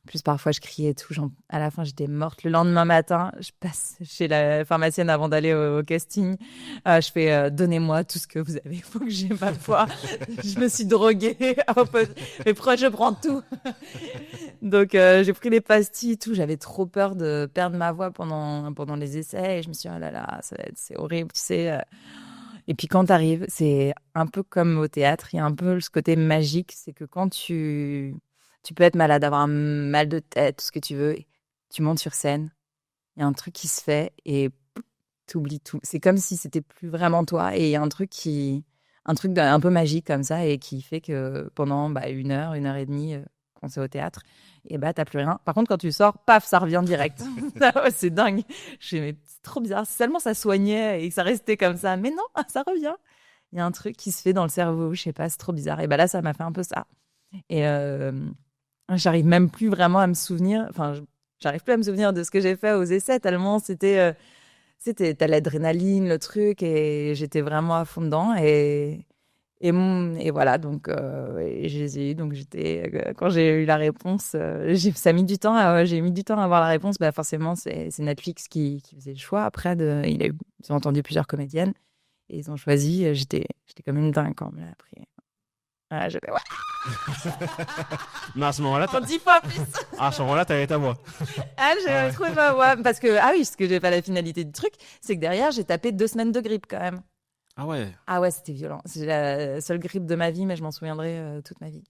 Plus parfois, je criais et tout. À la fin, j'étais morte. Le lendemain matin, je passe chez la pharmacienne avant d'aller au casting. Je fais donnez-moi tout ce que vous avez. Il faut que j'ai ma foi. Je me suis droguée. Mais pourquoi je prends tout? Donc, j'ai pris les pastilles et tout. J'avais trop peur de perdre ma voix pendant les essais. Et je me suis dit, oh là là, c'est horrible, tu sais. Et puis quand tu arrives, c'est un peu comme au théâtre. Il y a un peu ce côté magique. C'est que quand tu peux être malade, avoir un mal de tête, tout ce que tu veux. Tu montes sur scène, il y a un truc qui se fait et tu oublies tout. C'est comme si c'était plus vraiment toi. Et il y a un truc un peu magique comme ça et qui fait que pendant 1 heure et demie, quand c'est au théâtre, et t'as plus rien. Par contre, quand tu sors, paf, ça revient direct. C'est dingue. Mais c'est trop bizarre. Seulement ça soignait et que ça restait comme ça. Mais non, ça revient. Il y a un truc qui se fait dans le cerveau. Je sais pas, c'est trop bizarre. Et là, ça m'a fait un peu ça. Et j'arrive même plus vraiment à me souvenir. Enfin, j'arrive plus à me souvenir de ce que j'ai fait aux essais tellement c'était t'as l'adrénaline, le truc, et j'étais vraiment à fond dedans. Et voilà, donc et je les ai eu. Donc quand j'ai eu la réponse, ça a mis du temps. J'ai mis du temps à avoir la réponse. Forcément, c'est Netflix qui faisait le choix. Après, ils ont entendu plusieurs comédiennes et ils ont choisi. J'étais comme une dingue quand on me l'a appris. Ouais. Mais à ce moment-là, En 10 fois plus. à ce moment-là, t'avais ta voix. J'ai trouvé ma voix. Parce que, ce que j'ai pas la finalité du truc, c'est que derrière, j'ai tapé 2 semaines de grippe quand même. Ah ouais. Ah ouais, c'était violent. C'est la seule grippe de ma vie, mais je m'en souviendrai toute ma vie.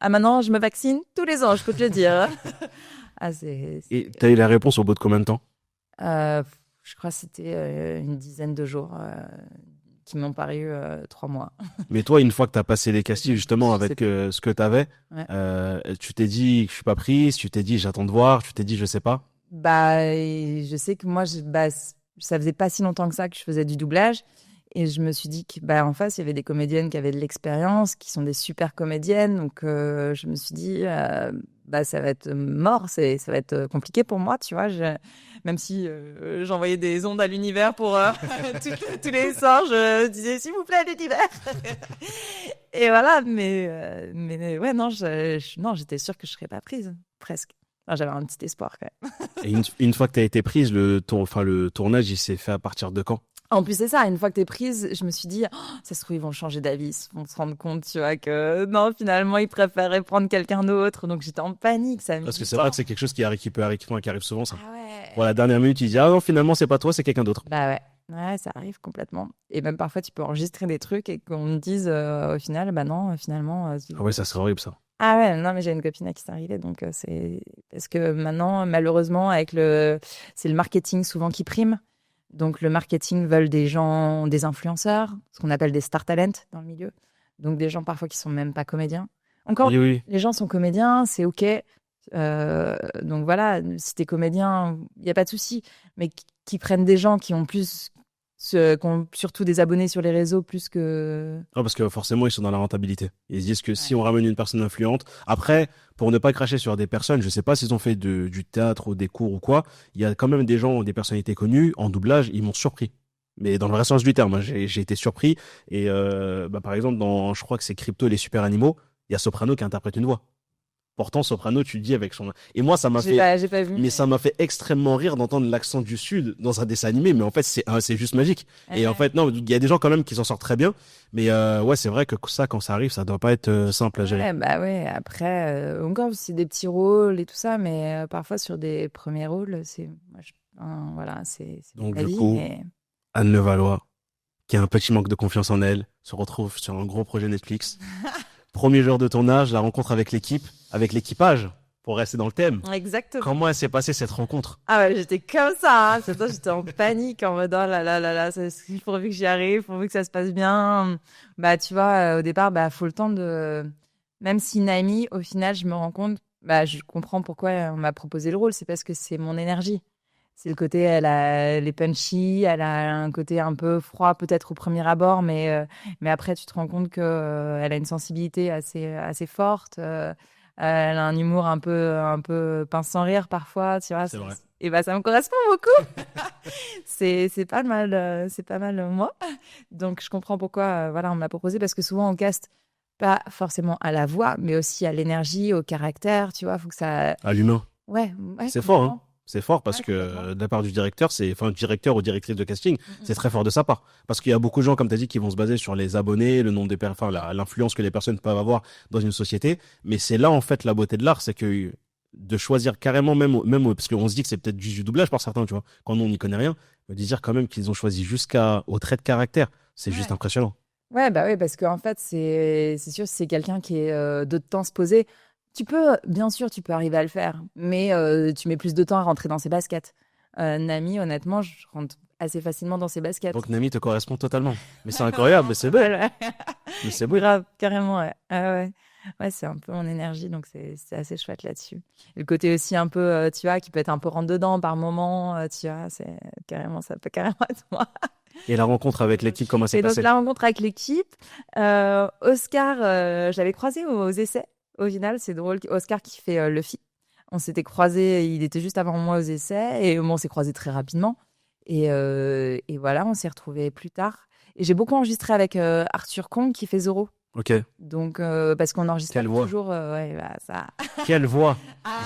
Maintenant, je me vaccine tous les ans, je peux te le dire. Et t'as eu la réponse au bout de combien de temps? Je crois que c'était une dizaine de jours qui m'ont paru 3 mois. Mais toi, une fois que t'as passé les castings, justement, avec ce que t'avais, tu t'es dit que je suis pas prise, tu t'es dit j'attends de voir, tu t'es dit je sais pas. Je sais que moi, ça faisait pas si longtemps que ça que je faisais du doublage. Et je me suis dit qu'en face, il y avait des comédiennes qui avaient de l'expérience, qui sont des super comédiennes. Donc, je me suis dit, ça va être mort, ça va être compliqué pour moi, tu vois. Même si j'envoyais des ondes à l'univers pour tous les soirs, je disais, s'il vous plaît, l'univers. Et voilà, mais ouais, non, j'étais sûre que je serais pas prise, presque. Enfin, j'avais un petit espoir quand même. Et une fois que t'as été prise, le tournage, il s'est fait à partir de quand? En plus, c'est ça, une fois que t'es prise, je me suis dit, ça se trouve, ils vont changer d'avis, ils vont se rendre compte, tu vois, que non, finalement, ils préféraient prendre quelqu'un d'autre. Donc, j'étais en panique, ça. Parce que c'est vrai que c'est quelque chose qui arrive souvent, ça. Ah ouais. Pour la dernière minute, ils disent, ah non, finalement, c'est pas toi, c'est quelqu'un d'autre. Bah ouais. Ouais, ça arrive complètement. Et même parfois, tu peux enregistrer des trucs et qu'on me dise au final, non, finalement. Ah ouais, ça serait horrible, ça. Ah ouais, non, mais j'ai une copine à qui c'est arrivé, donc c'est. Parce que maintenant, malheureusement, c'est le marketing souvent qui prime. Donc, le marketing veulent des influenceurs, ce qu'on appelle des star talent dans le milieu. Donc, des gens parfois qui sont même pas comédiens. Encore, Oui. Les gens sont comédiens, c'est OK. Donc voilà, si t'es comédien, il n'y a pas de souci. Mais qui prennent des gens qui ont surtout des abonnés sur les réseaux plus que... Non, parce que forcément, ils sont dans la rentabilité. Ils se disent que si on ramène une personne influente, après, pour ne pas cracher sur des personnes, je sais pas s'ils ont fait du théâtre ou des cours ou quoi, il y a quand même des gens, des personnalités connues, en doublage, ils m'ont surpris. Mais dans le vrai sens du terme, hein, j'ai été surpris. Et par exemple, je crois que c'est Crypto et les super animaux, il y a Soprano qui interprète une voix. Pourtant, Soprano, tu dis avec son... Et moi, ça m'a fait... J'ai pas vu. Mais ça m'a fait extrêmement rire d'entendre l'accent du Sud dans un dessin animé. Mais en fait, c'est juste magique. Et en fait, non, il y a des gens quand même qui s'en sortent très bien. Mais ouais, c'est vrai que ça, quand ça arrive, ça doit pas être simple à gérer. Ouais. Après, encore, c'est des petits rôles et tout ça. Mais parfois, sur des premiers rôles, c'est... voilà, c'est Donc, la du vie, coup, mais... Anne Levallois, qui a un petit manque de confiance en elle, se retrouve sur un gros projet Netflix. Premier jour de tournage, la rencontre avec l'équipage, pour rester dans le thème. Exactement. Comment elle s'est passée cette rencontre? Ah ouais, j'étais comme ça. J'étais en panique en mode, oh là là là là, il faut que j'y arrive, il faut que ça se passe bien. Tu vois, au départ, faut le temps de... Même si Naomi, au final, je me rends compte, je comprends pourquoi on m'a proposé le rôle, c'est parce que c'est mon énergie. C'est le côté, elle a les punchy, elle a un côté un peu froid peut-être au premier abord, mais après tu te rends compte que elle a une sensibilité assez forte. Elle a un humour un peu pince sans rire parfois, tu vois. C'est vrai. Et ça me correspond beaucoup. c'est pas mal moi. Donc je comprends pourquoi on me l'a proposé parce que souvent on caste pas forcément à la voix, mais aussi à l'énergie, au caractère, tu vois. Faut que ça. À l'humain. Ouais, C'est fort, hein. complètement. C'est fort parce Ouais, que complètement. de la part du directeur, directeur ou directrice de casting, Mm, c'est très fort de sa part. Parce qu'il y a beaucoup de gens, comme tu as dit, qui vont se baser sur les abonnés, le nombre l'influence que les personnes peuvent avoir dans une société. Mais c'est là, en fait, la beauté de l'art, c'est que de choisir carrément, parce qu'on se dit que c'est peut-être juste du doublage par certains, tu vois, quand nous, on n'y connaît rien, mais de dire quand même qu'ils ont choisi jusqu'au trait de caractère, c'est juste ouais. impressionnant. Ouais, bah oui, parce qu'en fait, c'est sûr, si c'est quelqu'un qui est de temps se poser, bien sûr, tu peux arriver à le faire, mais tu mets plus de temps à rentrer dans ses baskets. Nami, honnêtement, je rentre assez facilement dans ses baskets. Donc, Nami te correspond totalement. Mais c'est incroyable, mais c'est beau. Ouais, Mais c'est beau. grave, carrément, ouais. Ah ouais. Ouais, c'est un peu mon énergie, donc c'est assez chouette là-dessus. Et le côté aussi un peu, tu vois, qui peut être un peu rentre-dedans par moment, tu vois, ça peut carrément être moi. Et la rencontre avec l'équipe, comment s'est Et donc, passée? la rencontre avec l'équipe, Oscar, je l'avais croisé aux essais. Au final, c'est drôle. Oscar qui fait Luffy. On s'était croisés, il était juste avant moi aux essais. Et on s'est croisés très rapidement. Et voilà, on s'est retrouvés plus tard. Et j'ai beaucoup enregistré avec Arthur Kong qui fait Zoro. Ok. Donc, parce qu'on enregistre Quelle voix. toujours. Ouais, bah, ça. Quelle voix.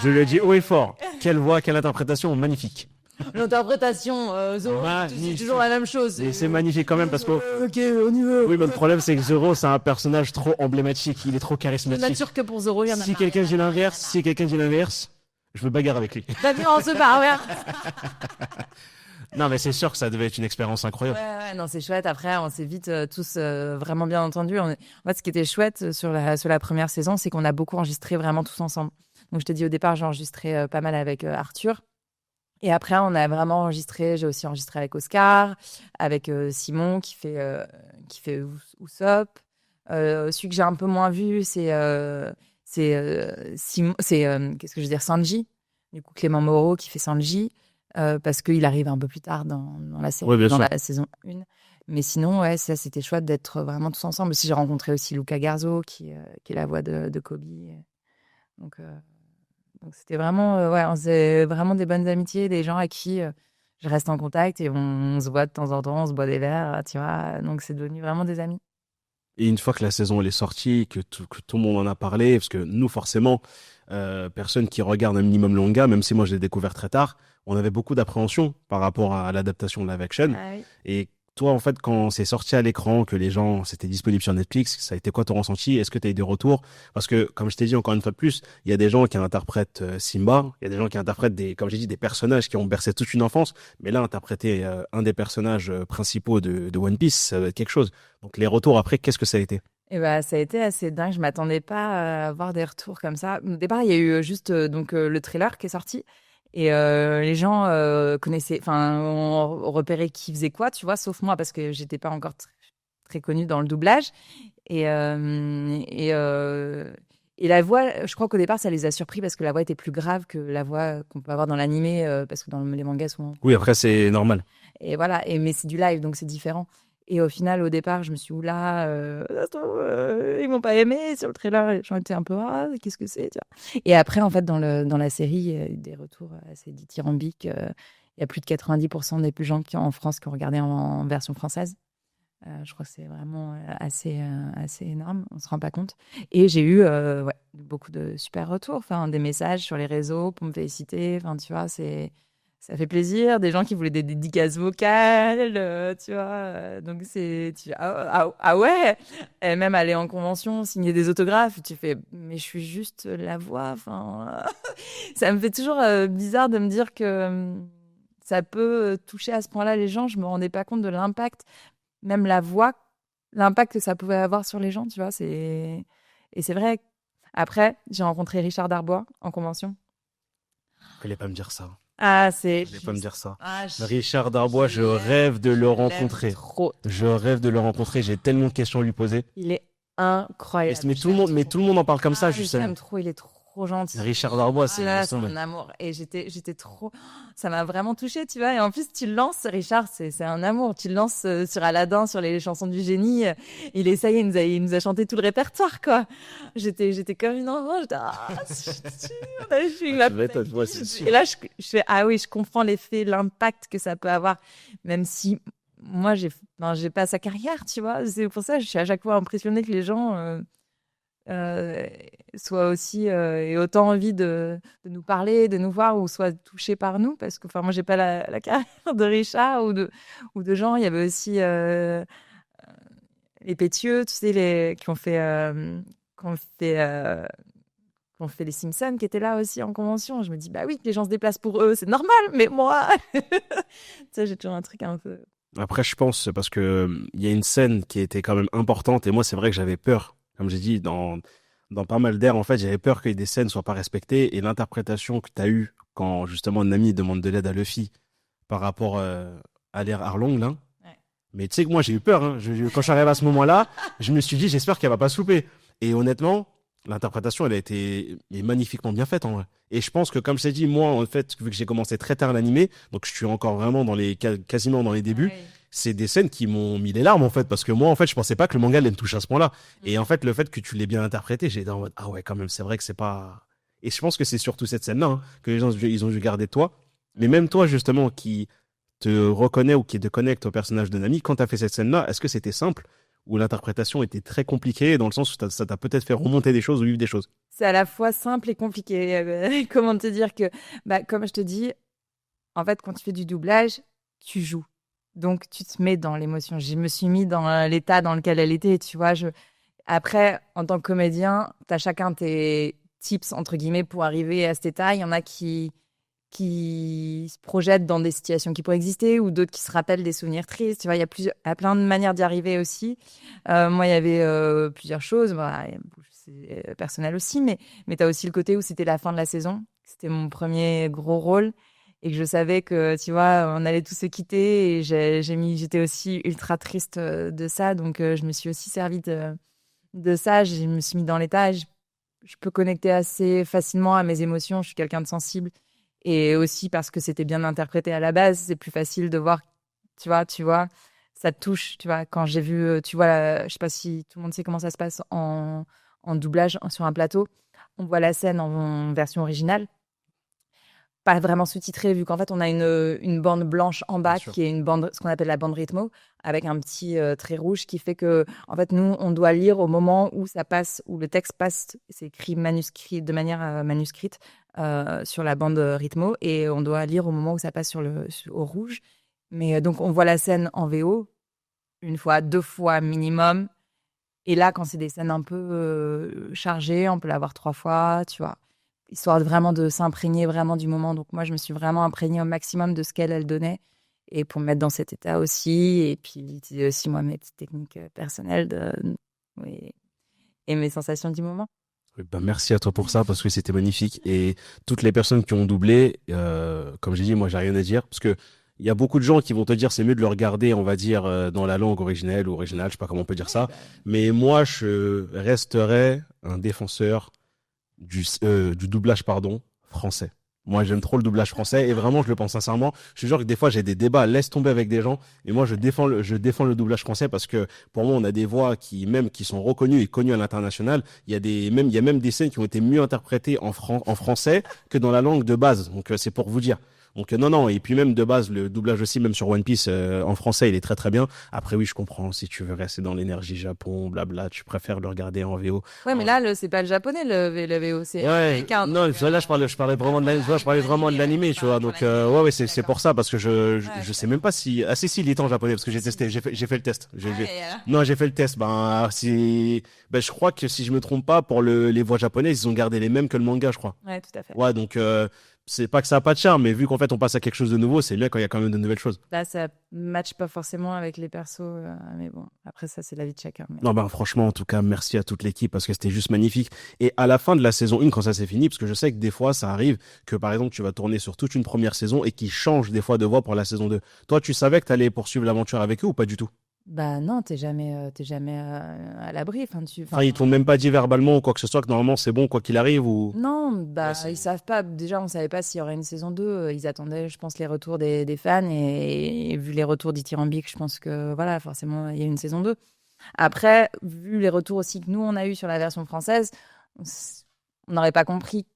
Je le dis haut et fort. Quelle voix, quelle interprétation magnifique. L'interprétation, Zoro, c'est Magnifique. toujours la même chose. Et c'est magnifique quand même parce que Ok, on y va. oui, mais le problème c'est que Zoro c'est un personnage trop emblématique, il est trop Je suis charismatique. sûre que pour Zoro, il y en a Si quelqu'un dit l'inverse, je me bagarre avec lui. Vas-y, on se barre, ouais. Non mais c'est sûr que ça devait être une expérience incroyable. Ouais, non, c'est chouette. Après, on s'est vite tous vraiment bien entendus. En fait, ce qui était chouette sur la première saison, c'est qu'on a beaucoup enregistré vraiment tous ensemble. Donc, je t'ai dit au départ, j'ai enregistré pas mal avec Arthur. Et après, on a vraiment enregistré. J'ai aussi enregistré avec Oscar, avec Simon qui fait Usopp. Celui que j'ai un peu moins vu, qu'est-ce que je veux dire, Sanji. Du coup, Clément Moreau qui fait Sanji. Parce qu'il arrive un peu plus tard dans la série, Oui, bien sûr. la saison 1. Mais sinon, ouais, ça, c'était chouette d'être vraiment tous ensemble. Aussi, j'ai rencontré aussi Luca Garzo, qui est la voix de Kobe. Donc c'était vraiment, ouais, c'est vraiment des bonnes amitiés, des gens à qui je reste en contact et on se voit de temps en temps, on se boit des verres, tu vois. Donc c'est devenu vraiment des amis. Et une fois que la saison elle est sortie, que tout le monde en a parlé, parce que nous forcément, personne qui regarde un minimum Longa, même si moi je l'ai découvert très tard, on avait beaucoup d'appréhension par rapport à l'adaptation live action. Ah oui. Et toi, en fait, quand c'est sorti à l'écran, que les gens, c'était disponible sur Netflix, ça a été quoi ton ressenti? Est-ce que tu as eu des retours? Parce que, comme je t'ai dit encore une fois de plus, il y a des gens qui interprètent Simba, il y a des gens qui interprètent comme j'ai dit, des personnages qui ont bercé toute une enfance, mais là, interpréter un des personnages principaux de One Piece, ça va être quelque chose. Donc, les retours après, qu'est-ce que ça a été? Et bah, ça a été assez dingue. Je m'attendais pas à avoir des retours comme ça. Au départ, il y a eu juste le trailer qui est sorti. Et les gens connaissaient, enfin, ont repéré qui faisait quoi, tu vois, sauf moi, parce que j'étais pas encore très connue dans le doublage. Et, euh, et, euh, et la voix, je crois qu'au départ, ça les a surpris parce que la voix était plus grave que la voix qu'on peut avoir dans l'animé, parce que dans les mangas, souvent. Oui, après, c'est normal. Et voilà, mais c'est du live, donc c'est différent. Et au final, au départ, je me suis dit, oula, ça se trouve, ils m'ont pas aimé sur le trailer. Et j'en étais un peu, ah, qu'est-ce que c'est, tu vois. Et après, en fait, dans la série, il y a eu des retours assez dithyrambiques. Il y a plus de 90% des plus gens en France qui ont regardé en version française. Je crois que c'est vraiment assez énorme, on se rend pas compte. Et j'ai eu ouais, beaucoup de super retours, enfin, des messages sur les réseaux pour me féliciter. Enfin, tu vois, ça fait plaisir. Des gens qui voulaient des dédicaces vocales, tu vois. Donc, ah ouais! Et même aller en convention, signer des autographes, tu fais, mais je suis juste la voix. Enfin, ça me fait toujours bizarre de me dire que ça peut toucher à ce point-là les gens. Je me rendais pas compte de l'impact, même la voix, l'impact que ça pouvait avoir sur les gens, tu vois. Et c'est vrai. Après, j'ai rencontré Richard Darbois en convention. Fallait pas me dire ça. Ah, c'est. Fallait pas me dire ça. Ah, Richard Darbois, je rêve de le rencontrer. Trop. Je rêve de le rencontrer. J'ai tellement de questions à lui poser. Il est incroyable. Mais tout le monde en parle comme ça, Je justement. l'aime trop, il est trop gentil. Richard Darbois, c'est C'est un amour. Et j'étais trop. Ça m'a vraiment touchée, tu vois. Et en plus, tu le lances, Richard, c'est un amour. Tu le lances sur Aladdin, sur les chansons du génie. Il essaye, il nous a chanté tout le répertoire, quoi. J'étais comme une enfant. J'étais, je suis c'est Et là, je fais, ah oui, je comprends l'effet, l'impact que ça peut avoir. Même si moi, j'ai pas sa carrière, tu vois. C'est pour ça que je suis à chaque fois impressionnée que les gens euh, soit aussi aient autant envie de nous parler, de nous voir, ou soit touchés par nous, parce que moi, j'ai pas la carrière de Richard ou de Jean. Il y avait aussi les Pétieux, tu sais, qui ont fait les Simpsons, qui étaient là aussi en convention. Je me dis, bah oui, que les gens se déplacent pour eux, c'est normal, mais moi, tu sais, j'ai toujours un truc un peu. Après, je pense, c'est parce que il y a une scène qui était quand même importante et moi, c'est vrai que j'avais peur. Comme j'ai dit, dans pas mal d'air, en fait, j'avais peur que des scènes soient pas respectées et l'interprétation que tu as eue quand justement Nami demande de l'aide à Luffy par rapport à l'ère Arlong, là. Ouais. Mais tu sais que moi, j'ai eu peur. Hein. Quand j'arrive à ce moment-là, je me suis dit, j'espère qu'elle va pas souper. Et honnêtement, l'interprétation, elle a été magnifiquement bien faite, en vrai. Et je pense que, comme je t'ai dit, moi, en fait, vu que j'ai commencé très tard l'animé, donc je suis encore vraiment quasiment dans les débuts, Ouais. c'est des scènes qui m'ont mis les larmes, en fait, parce que moi, en fait, je pensais pas que le manga allait me toucher à ce point-là. Et en fait, le fait que tu l'aies bien interprété, j'ai été en mode, ah ouais, quand même, c'est vrai que c'est pas. Et je pense que c'est surtout cette scène-là hein, que les gens ils ont dû garder de toi. Mais même toi, justement, qui te reconnais ou qui te connecte au personnage de Nami, quand tu as fait cette scène-là, est-ce que c'était simple ou l'interprétation était très compliquée dans le sens où ça t'a peut-être fait remonter des choses ou vivre des choses? C'est à la fois simple et compliqué. Comment te dire que, bah, comme je te dis, en fait, quand tu fais du doublage, tu joues. Donc, tu te mets dans l'émotion. Je me suis mis dans l'état dans lequel elle était, tu vois. Après, en tant que comédien, tu as chacun tes tips, entre guillemets, pour arriver à cet état. Il y en a qui se projettent dans des situations qui pourraient exister ou d'autres qui se rappellent des souvenirs tristes. Tu vois, il y a plein de manières d'y arriver aussi. Moi, il y avait plusieurs choses. Voilà, c'est personnel aussi, mais tu as aussi le côté où c'était la fin de la saison. C'était mon premier gros rôle et que je savais que, tu vois, on allait tous se quitter et j'étais aussi ultra triste de ça. Donc, je me suis aussi servi de ça. Je me suis mis dans l'état. Je peux connecter assez facilement à mes émotions. Je suis quelqu'un de sensible. Et aussi parce que c'était bien interprété à la base, c'est plus facile de voir, tu vois, ça te touche, tu vois. Quand j'ai vu, tu vois, je sais pas si tout le monde sait comment ça se passe en doublage sur un plateau. On voit la scène en version originale, pas vraiment sous-titrée, vu qu'en fait, on a une bande blanche en Bien bas, sûr. qui est une bande, ce qu'on appelle la bande rythmo, avec un petit trait rouge qui fait que, en fait, nous, on doit lire au moment où ça passe, où le texte passe, c'est écrit manuscrit, de manière manuscrite sur la bande rythmo, et on doit lire au moment où ça passe au rouge. Mais donc, on voit la scène en VO, une fois, deux fois minimum. Et là, quand c'est des scènes un peu chargées, on peut l'avoir trois fois, tu vois, histoire vraiment de s'imprégner vraiment du moment. Donc moi, je me suis vraiment imprégnée au maximum de ce elle donnait, et pour me mettre dans cet état aussi, et puis utiliser aussi moi mes petites techniques personnelles oui, et mes sensations du moment. Oui, bah, merci à toi pour ça parce que c'était magnifique et toutes les personnes qui ont doublé, comme j'ai dit, moi j'ai rien à dire parce que il y a beaucoup de gens qui vont te dire c'est mieux de le regarder, on va dire dans la langue originelle ou originale, je sais pas comment on peut dire Ouais, ça, bah, mais moi je resterai un défenseur du doublage pardon français. Moi j'aime trop le doublage français et vraiment je le pense sincèrement. Je te jure que des fois j'ai des débats, laisse tomber avec des gens et moi je défends le doublage français parce que pour moi on a des voix qui sont reconnues et connues à l'international. Il y a même des scènes qui ont été mieux interprétées en français que dans la langue de base. Donc c'est pour vous dire. Donc non non et puis même de base le doublage aussi même sur One Piece en français il est très très bien. Après oui je comprends si tu veux rester dans l'énergie Japon blabla tu préfères le regarder en VO. ouais, mais là, c'est pas le japonais, le VO, c'est Ouais, américain. non, Donc, là je parlais vraiment de je parlais vraiment de l'animé, tu vois. Donc ouais ouais, c'est pour ça parce que je sais même pas si si il est en japonais parce que j'ai testé, j'ai fait le test. Non, j'ai fait le test. Je crois que si je me trompe pas pour les voix japonaises, ils ont gardé les mêmes que le manga, je crois. Ouais, tout à fait. Ouais, donc c'est pas que ça a pas de charme, mais vu qu'en fait on passe à quelque chose de nouveau, c'est bien quand il y a quand même de nouvelles choses. Là, ça matche pas forcément avec les persos, mais bon, après ça, c'est la vie de chacun. Mais... Non, ben, franchement, en tout cas, merci à toute l'équipe parce que c'était juste magnifique. Et à la fin de la saison 1, quand ça s'est fini, parce que je sais que des fois, ça arrive que, par exemple, tu vas tourner sur toute une première saison et qu'ils changent des fois de voix pour la saison 2. Toi, tu savais que tu allais poursuivre l'aventure avec eux ou pas du tout? Bah non, t'es jamais à l'abri. Enfin, ils t'ont même pas dit verbalement ou quoi que ce soit que normalement c'est bon quoi qu'il arrive ou. Non, bah Ouais, ils savent pas. Déjà, on savait pas s'il y aurait une saison 2. Ils attendaient, je pense, les retours des fans et vu les retours dithyrambiques, je pense que voilà, forcément, il y a une saison 2. Après, vu les retours aussi que nous on a eu sur la version française, on n'aurait pas compris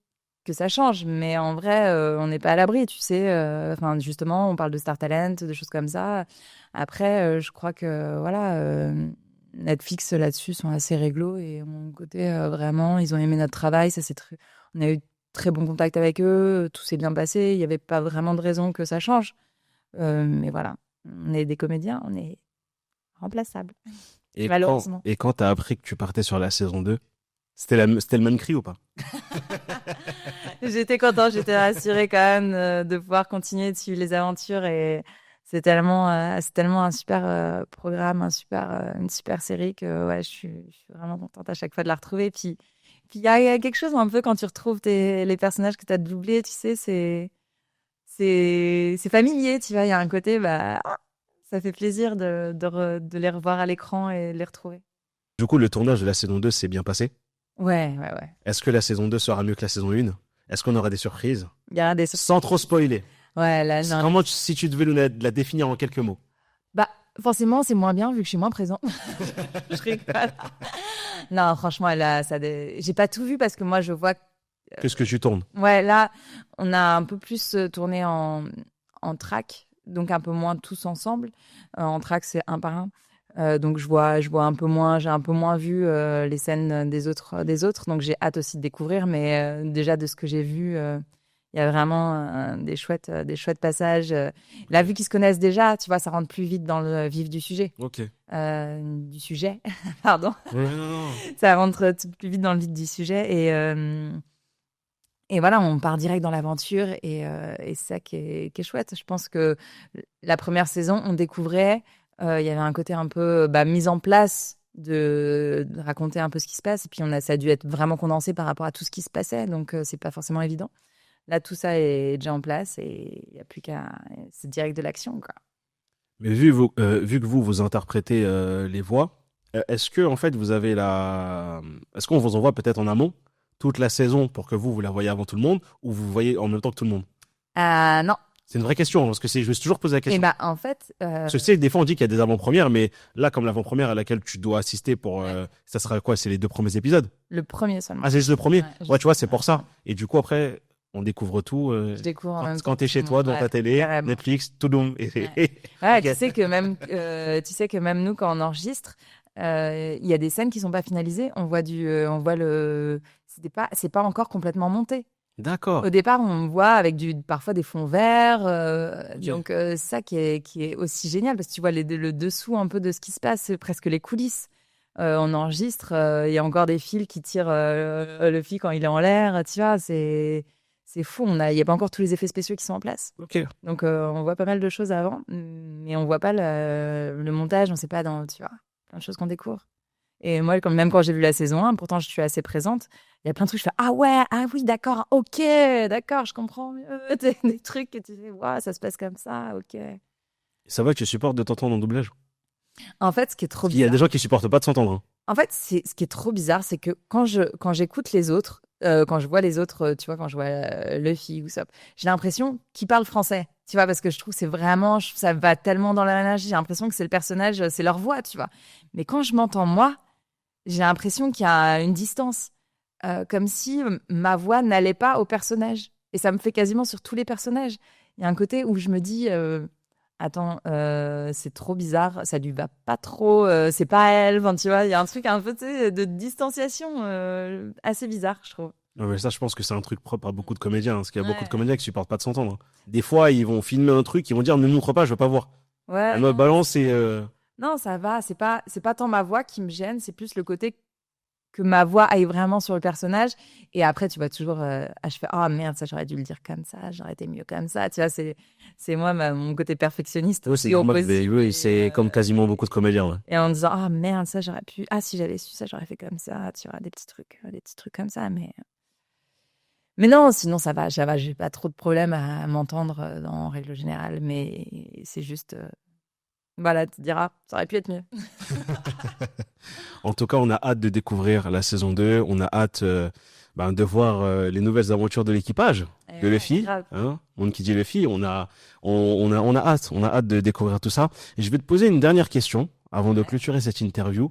que ça change. Mais en vrai, on n'est pas à l'abri, tu sais. Enfin, justement, on parle de Star Talent, de choses comme ça. Après, je crois que voilà, Netflix là-dessus sont assez réglo et mon côté vraiment, ils ont aimé notre travail. On a eu très bon contact avec eux, tout s'est bien passé. Il n'y avait pas vraiment de raison que ça change. Mais voilà, on est des comédiens, on est remplaçables, malheureusement. Et quand t'as appris que tu partais sur la saison 2, c'était le même cri ou pas? J'étais contente, j'étais rassurée quand même de pouvoir continuer de suivre les aventures et c'est tellement un super programme, une super série que ouais, je suis vraiment contente à chaque fois de la retrouver. Puis il y a quelque chose un peu quand tu retrouves les personnages que tu as doublés, tu sais, c'est familier, tu vois. Il y a un côté, ça fait plaisir de les revoir à l'écran et de les retrouver. Du coup, le tournage de la saison 2 s'est bien passé. Ouais. Est-ce que la saison 2 sera mieux que la saison 1? Est-ce qu'on aura des surprises? Il y aura des Sans trop spoiler. Ouais, là, non. Comment, si tu devais la définir en quelques mots? Forcément, c'est moins bien vu que je suis moins présent. Je rigole. Non, franchement, j'ai pas tout vu parce que moi, je vois. Qu'est-ce que tu tournes? Ouais, là, on a un peu plus tourné en track, donc un peu moins tous ensemble. En track, c'est un par un. Donc je vois un peu moins, j'ai un peu moins vu les scènes des autres. Donc j'ai hâte aussi de découvrir, mais déjà de ce que j'ai vu, il y a vraiment des chouettes passages. Là, vu qu'ils se connaissent déjà, tu vois, ça rentre plus vite dans le vif du sujet. Ok. Du sujet, pardon. Non. Ça rentre plus vite dans le vif du sujet et voilà, on part direct dans l'aventure et c'est ça qui est chouette. Je pense que la première saison, on découvrait, il y avait un côté un peu mise en place de raconter un peu ce qui se passe. Et puis ça a dû être vraiment condensé par rapport à tout ce qui se passait, donc c'est pas forcément évident. Là, tout ça est déjà en place et il n'y a plus c'est direct de l'action, quoi. Mais vu que vous interprétez les voix, est-ce que en fait est-ce qu'on vous envoie peut-être en amont toute la saison pour que vous la voyez avant tout le monde ou vous voyez en même temps que tout le monde? Non. C'est une vraie question parce que je me suis toujours posé la question. Et en fait, parce que tu sais, des fois on dit qu'il y a des avant-premières, mais là comme l'avant-première à laquelle tu dois assister ça sera quoi? C'est les 2 premiers épisodes? Le premier seulement. Ah, c'est juste le premier? Ouais, Tu vois, c'est pour ça. Et du coup après on découvre tout. Je découvre en même temps quand t'es chez toi, devant ta télé, carrément. Netflix, tout doom. Ouais, tu sais que même nous, quand on enregistre, il y a des scènes qui sont pas finalisées. C'est pas encore complètement monté. D'accord. Au départ, on voit avec parfois des fonds verts. Ok. Donc, c'est ça qui est aussi génial parce que tu vois le dessous un peu de ce qui se passe, c'est presque les coulisses. On enregistre, il y a encore des fils qui tirent le fil quand il est en l'air. Tu vois, c'est fou. Il n'y a pas encore tous les effets spéciaux qui sont en place. Ok. Donc, on voit pas mal de choses avant, mais on voit pas le montage, on sait pas tu vois, plein de choses qu'on découvre. Et moi, même quand j'ai vu la saison 1, pourtant je suis assez présente, il y a plein de trucs, je fais ah ouais, ah oui, d'accord, ok, d'accord, je comprends mieux. Des trucs que tu fais, waouh, ça se passe comme ça, ok. Ça va que tu supportes de t'entendre en doublage? En fait, ce qui est trop Il y a bizarre. des gens qui supportent pas de s'entendre. Hein. En fait, ce qui est trop bizarre, c'est que quand j'écoute les autres, quand je vois les autres, tu vois, quand je vois Luffy ou Sop, j'ai l'impression qu'ils parlent français, tu vois, parce que je trouve que c'est vraiment, ça va tellement dans leur énergie. J'ai l'impression que c'est le personnage, c'est leur voix, tu vois. Mais quand je m'entends moi, j'ai l'impression qu'il y a une distance, comme si ma voix n'allait pas au personnage. Et ça me fait quasiment sur tous les personnages. Il y a un côté où je me dis, attends, c'est trop bizarre, ça lui va pas trop, c'est pas elle. Enfin, tu vois, il y a un truc un peu de distanciation assez bizarre, je trouve. Non, mais ça, je pense que c'est un truc propre à beaucoup de comédiens. Parce qu'il y a beaucoup de Ouais. comédiens qui supportent pas de s'entendre. Hein. Des fois, ils vont filmer un truc, ils vont dire ne montre pas, je veux pas voir. Ouais. Elle me balance et. Non, ça va. C'est pas tant ma voix qui me gêne, c'est plus le côté que ma voix aille vraiment sur le personnage. Et après, tu vois toujours, je fais ah merde, ça j'aurais dû le dire comme ça, j'aurais été mieux comme ça. Tu vois, c'est moi mon côté perfectionniste. Oui, c'est aussi normal, opposé. oui, c'est comme quasiment beaucoup de comédiens. Ouais. Et en disant ah merde, ça j'aurais pu. Ah si j'avais su ça, j'aurais fait comme ça. Tu vois, des petits trucs comme ça. Mais non, sinon ça va. J'ai pas trop de problème à m'entendre en règle générale. Mais c'est juste. Voilà, tu te diras, ça aurait pu être mieux. En tout cas, on a hâte de découvrir la saison 2. On a hâte de voir les nouvelles aventures de l'équipage de Luffy. Hein, monde qui dit Luffy, on a hâte de découvrir tout ça. Et je vais te poser une dernière question avant de clôturer cette interview.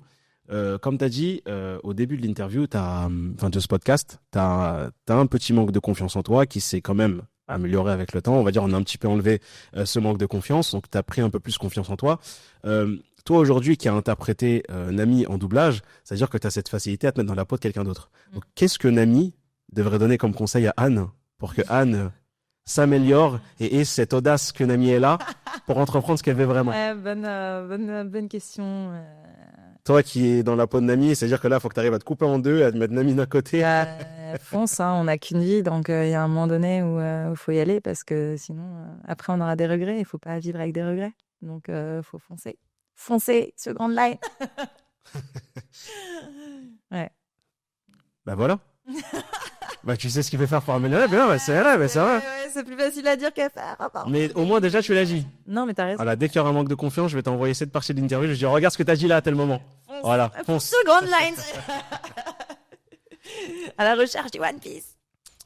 Comme tu as dit au début de l'interview, de ce podcast, tu as un petit manque de confiance en toi qui s'est quand même amélioré avec le temps. On va dire on a un petit peu enlevé ce manque de confiance. Donc, tu as pris un peu plus confiance en toi. toi, aujourd'hui, qui as interprété Nami en doublage, c'est-à-dire que tu as cette facilité à te mettre dans la peau de quelqu'un d'autre. Donc, qu'est-ce que Nami devrait donner comme conseil à Anne pour que Anne s'améliore et ait cette audace que Nami est là pour entreprendre ce qu'elle veut vraiment? Ouais, bonne question. Toi qui es dans la peau de Nami, c'est-à-dire que là, il faut que tu arrives à te couper en deux, à te mettre Nami d'un côté. Fonce, hein, on n'a qu'une vie, donc il y a un moment donné où il faut y aller parce que sinon, après, on aura des regrets. Il ne faut pas vivre avec des regrets. Donc, il faut foncer. Foncer sur Grand Line. Ouais. Bah voilà. Bah tu sais ce qu'il faut faire pour améliorer. Bah, c'est vrai, c'est vrai. Ouais, c'est plus facile à dire qu'à faire. Mais au moins, déjà, tu l'as dit. Non, mais t'as raison. Voilà, dès qu'il y aura un manque de confiance, je vais t'envoyer cette partie de l'interview. Je vais dire, regarde ce que t'as dit là à tel moment. Fonce. Voilà, fonce. Sur Grand Line. À la recherche du One Piece.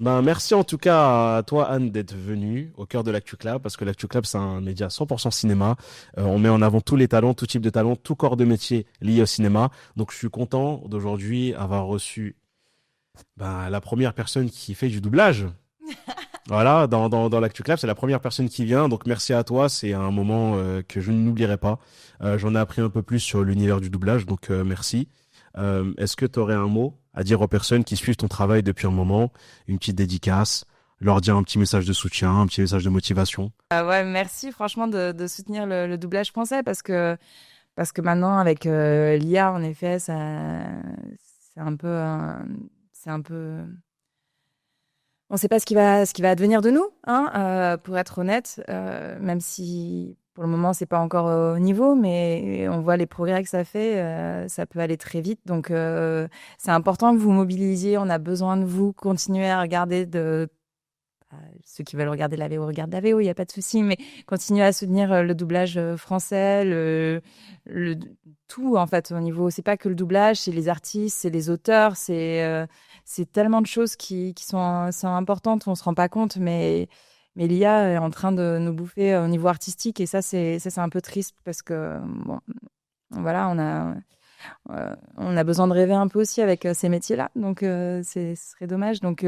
Ben, merci en tout cas à toi, Anne, d'être venue au cœur de l'Actu Club, parce que l'Actu Club, c'est un média 100% cinéma. On met en avant tous les talents, tout type de talents, tout corps de métier lié au cinéma. Donc, je suis content d'aujourd'hui avoir reçu la première personne qui fait du doublage. Voilà, dans l'Actu Club, c'est la première personne qui vient. Donc, merci à toi. C'est un moment que je n'oublierai pas. J'en ai appris un peu plus sur l'univers du doublage, donc merci. Est-ce que tu aurais un mot à dire aux personnes qui suivent ton travail depuis un moment, une petite dédicace, leur dire un petit message de soutien, un petit message de motivation? Ouais, merci franchement de soutenir le doublage français parce que maintenant avec l'IA en effet c'est un peu on ne sait pas ce qui va advenir de nous, hein, pour être honnête, même si pour le moment c'est pas encore au niveau, mais on voit les progrès que ça fait, ça peut aller très vite, donc c'est important que vous mobilisiez, on a besoin de vous, continuez à regarder ceux qui veulent regarder la VO, regardent la VO, il n'y a pas de souci, mais continuez à soutenir le doublage français, le tout en fait au niveau. C'est pas que le doublage, c'est les artistes, c'est les auteurs, c'est tellement de choses qui sont importantes, on se rend pas compte, mais l'IA est en train de nous bouffer au niveau artistique et ça c'est un peu triste parce que bon, voilà, on a besoin de rêver un peu aussi avec ces métiers-là, donc ce serait dommage. Donc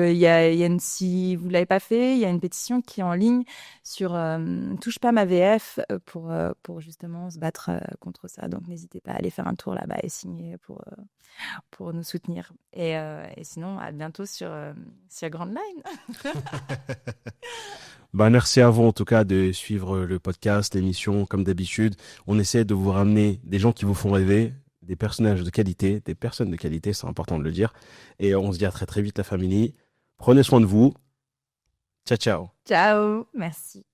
si vous l'avez pas fait, il y a une pétition qui est en ligne sur Touche pas ma VF pour justement se battre contre ça. Donc n'hésitez pas à aller faire un tour là-bas et signer pour nous soutenir. Et sinon, à bientôt sur Grand Line. Merci à vous en tout cas de suivre le podcast, l'émission comme d'habitude. On essaie de vous ramener des gens qui vous font rêver, des personnages de qualité, des personnes de qualité, c'est important de le dire. Et on se dit à très très vite la famille. Prenez soin de vous. Ciao, ciao. Ciao, merci.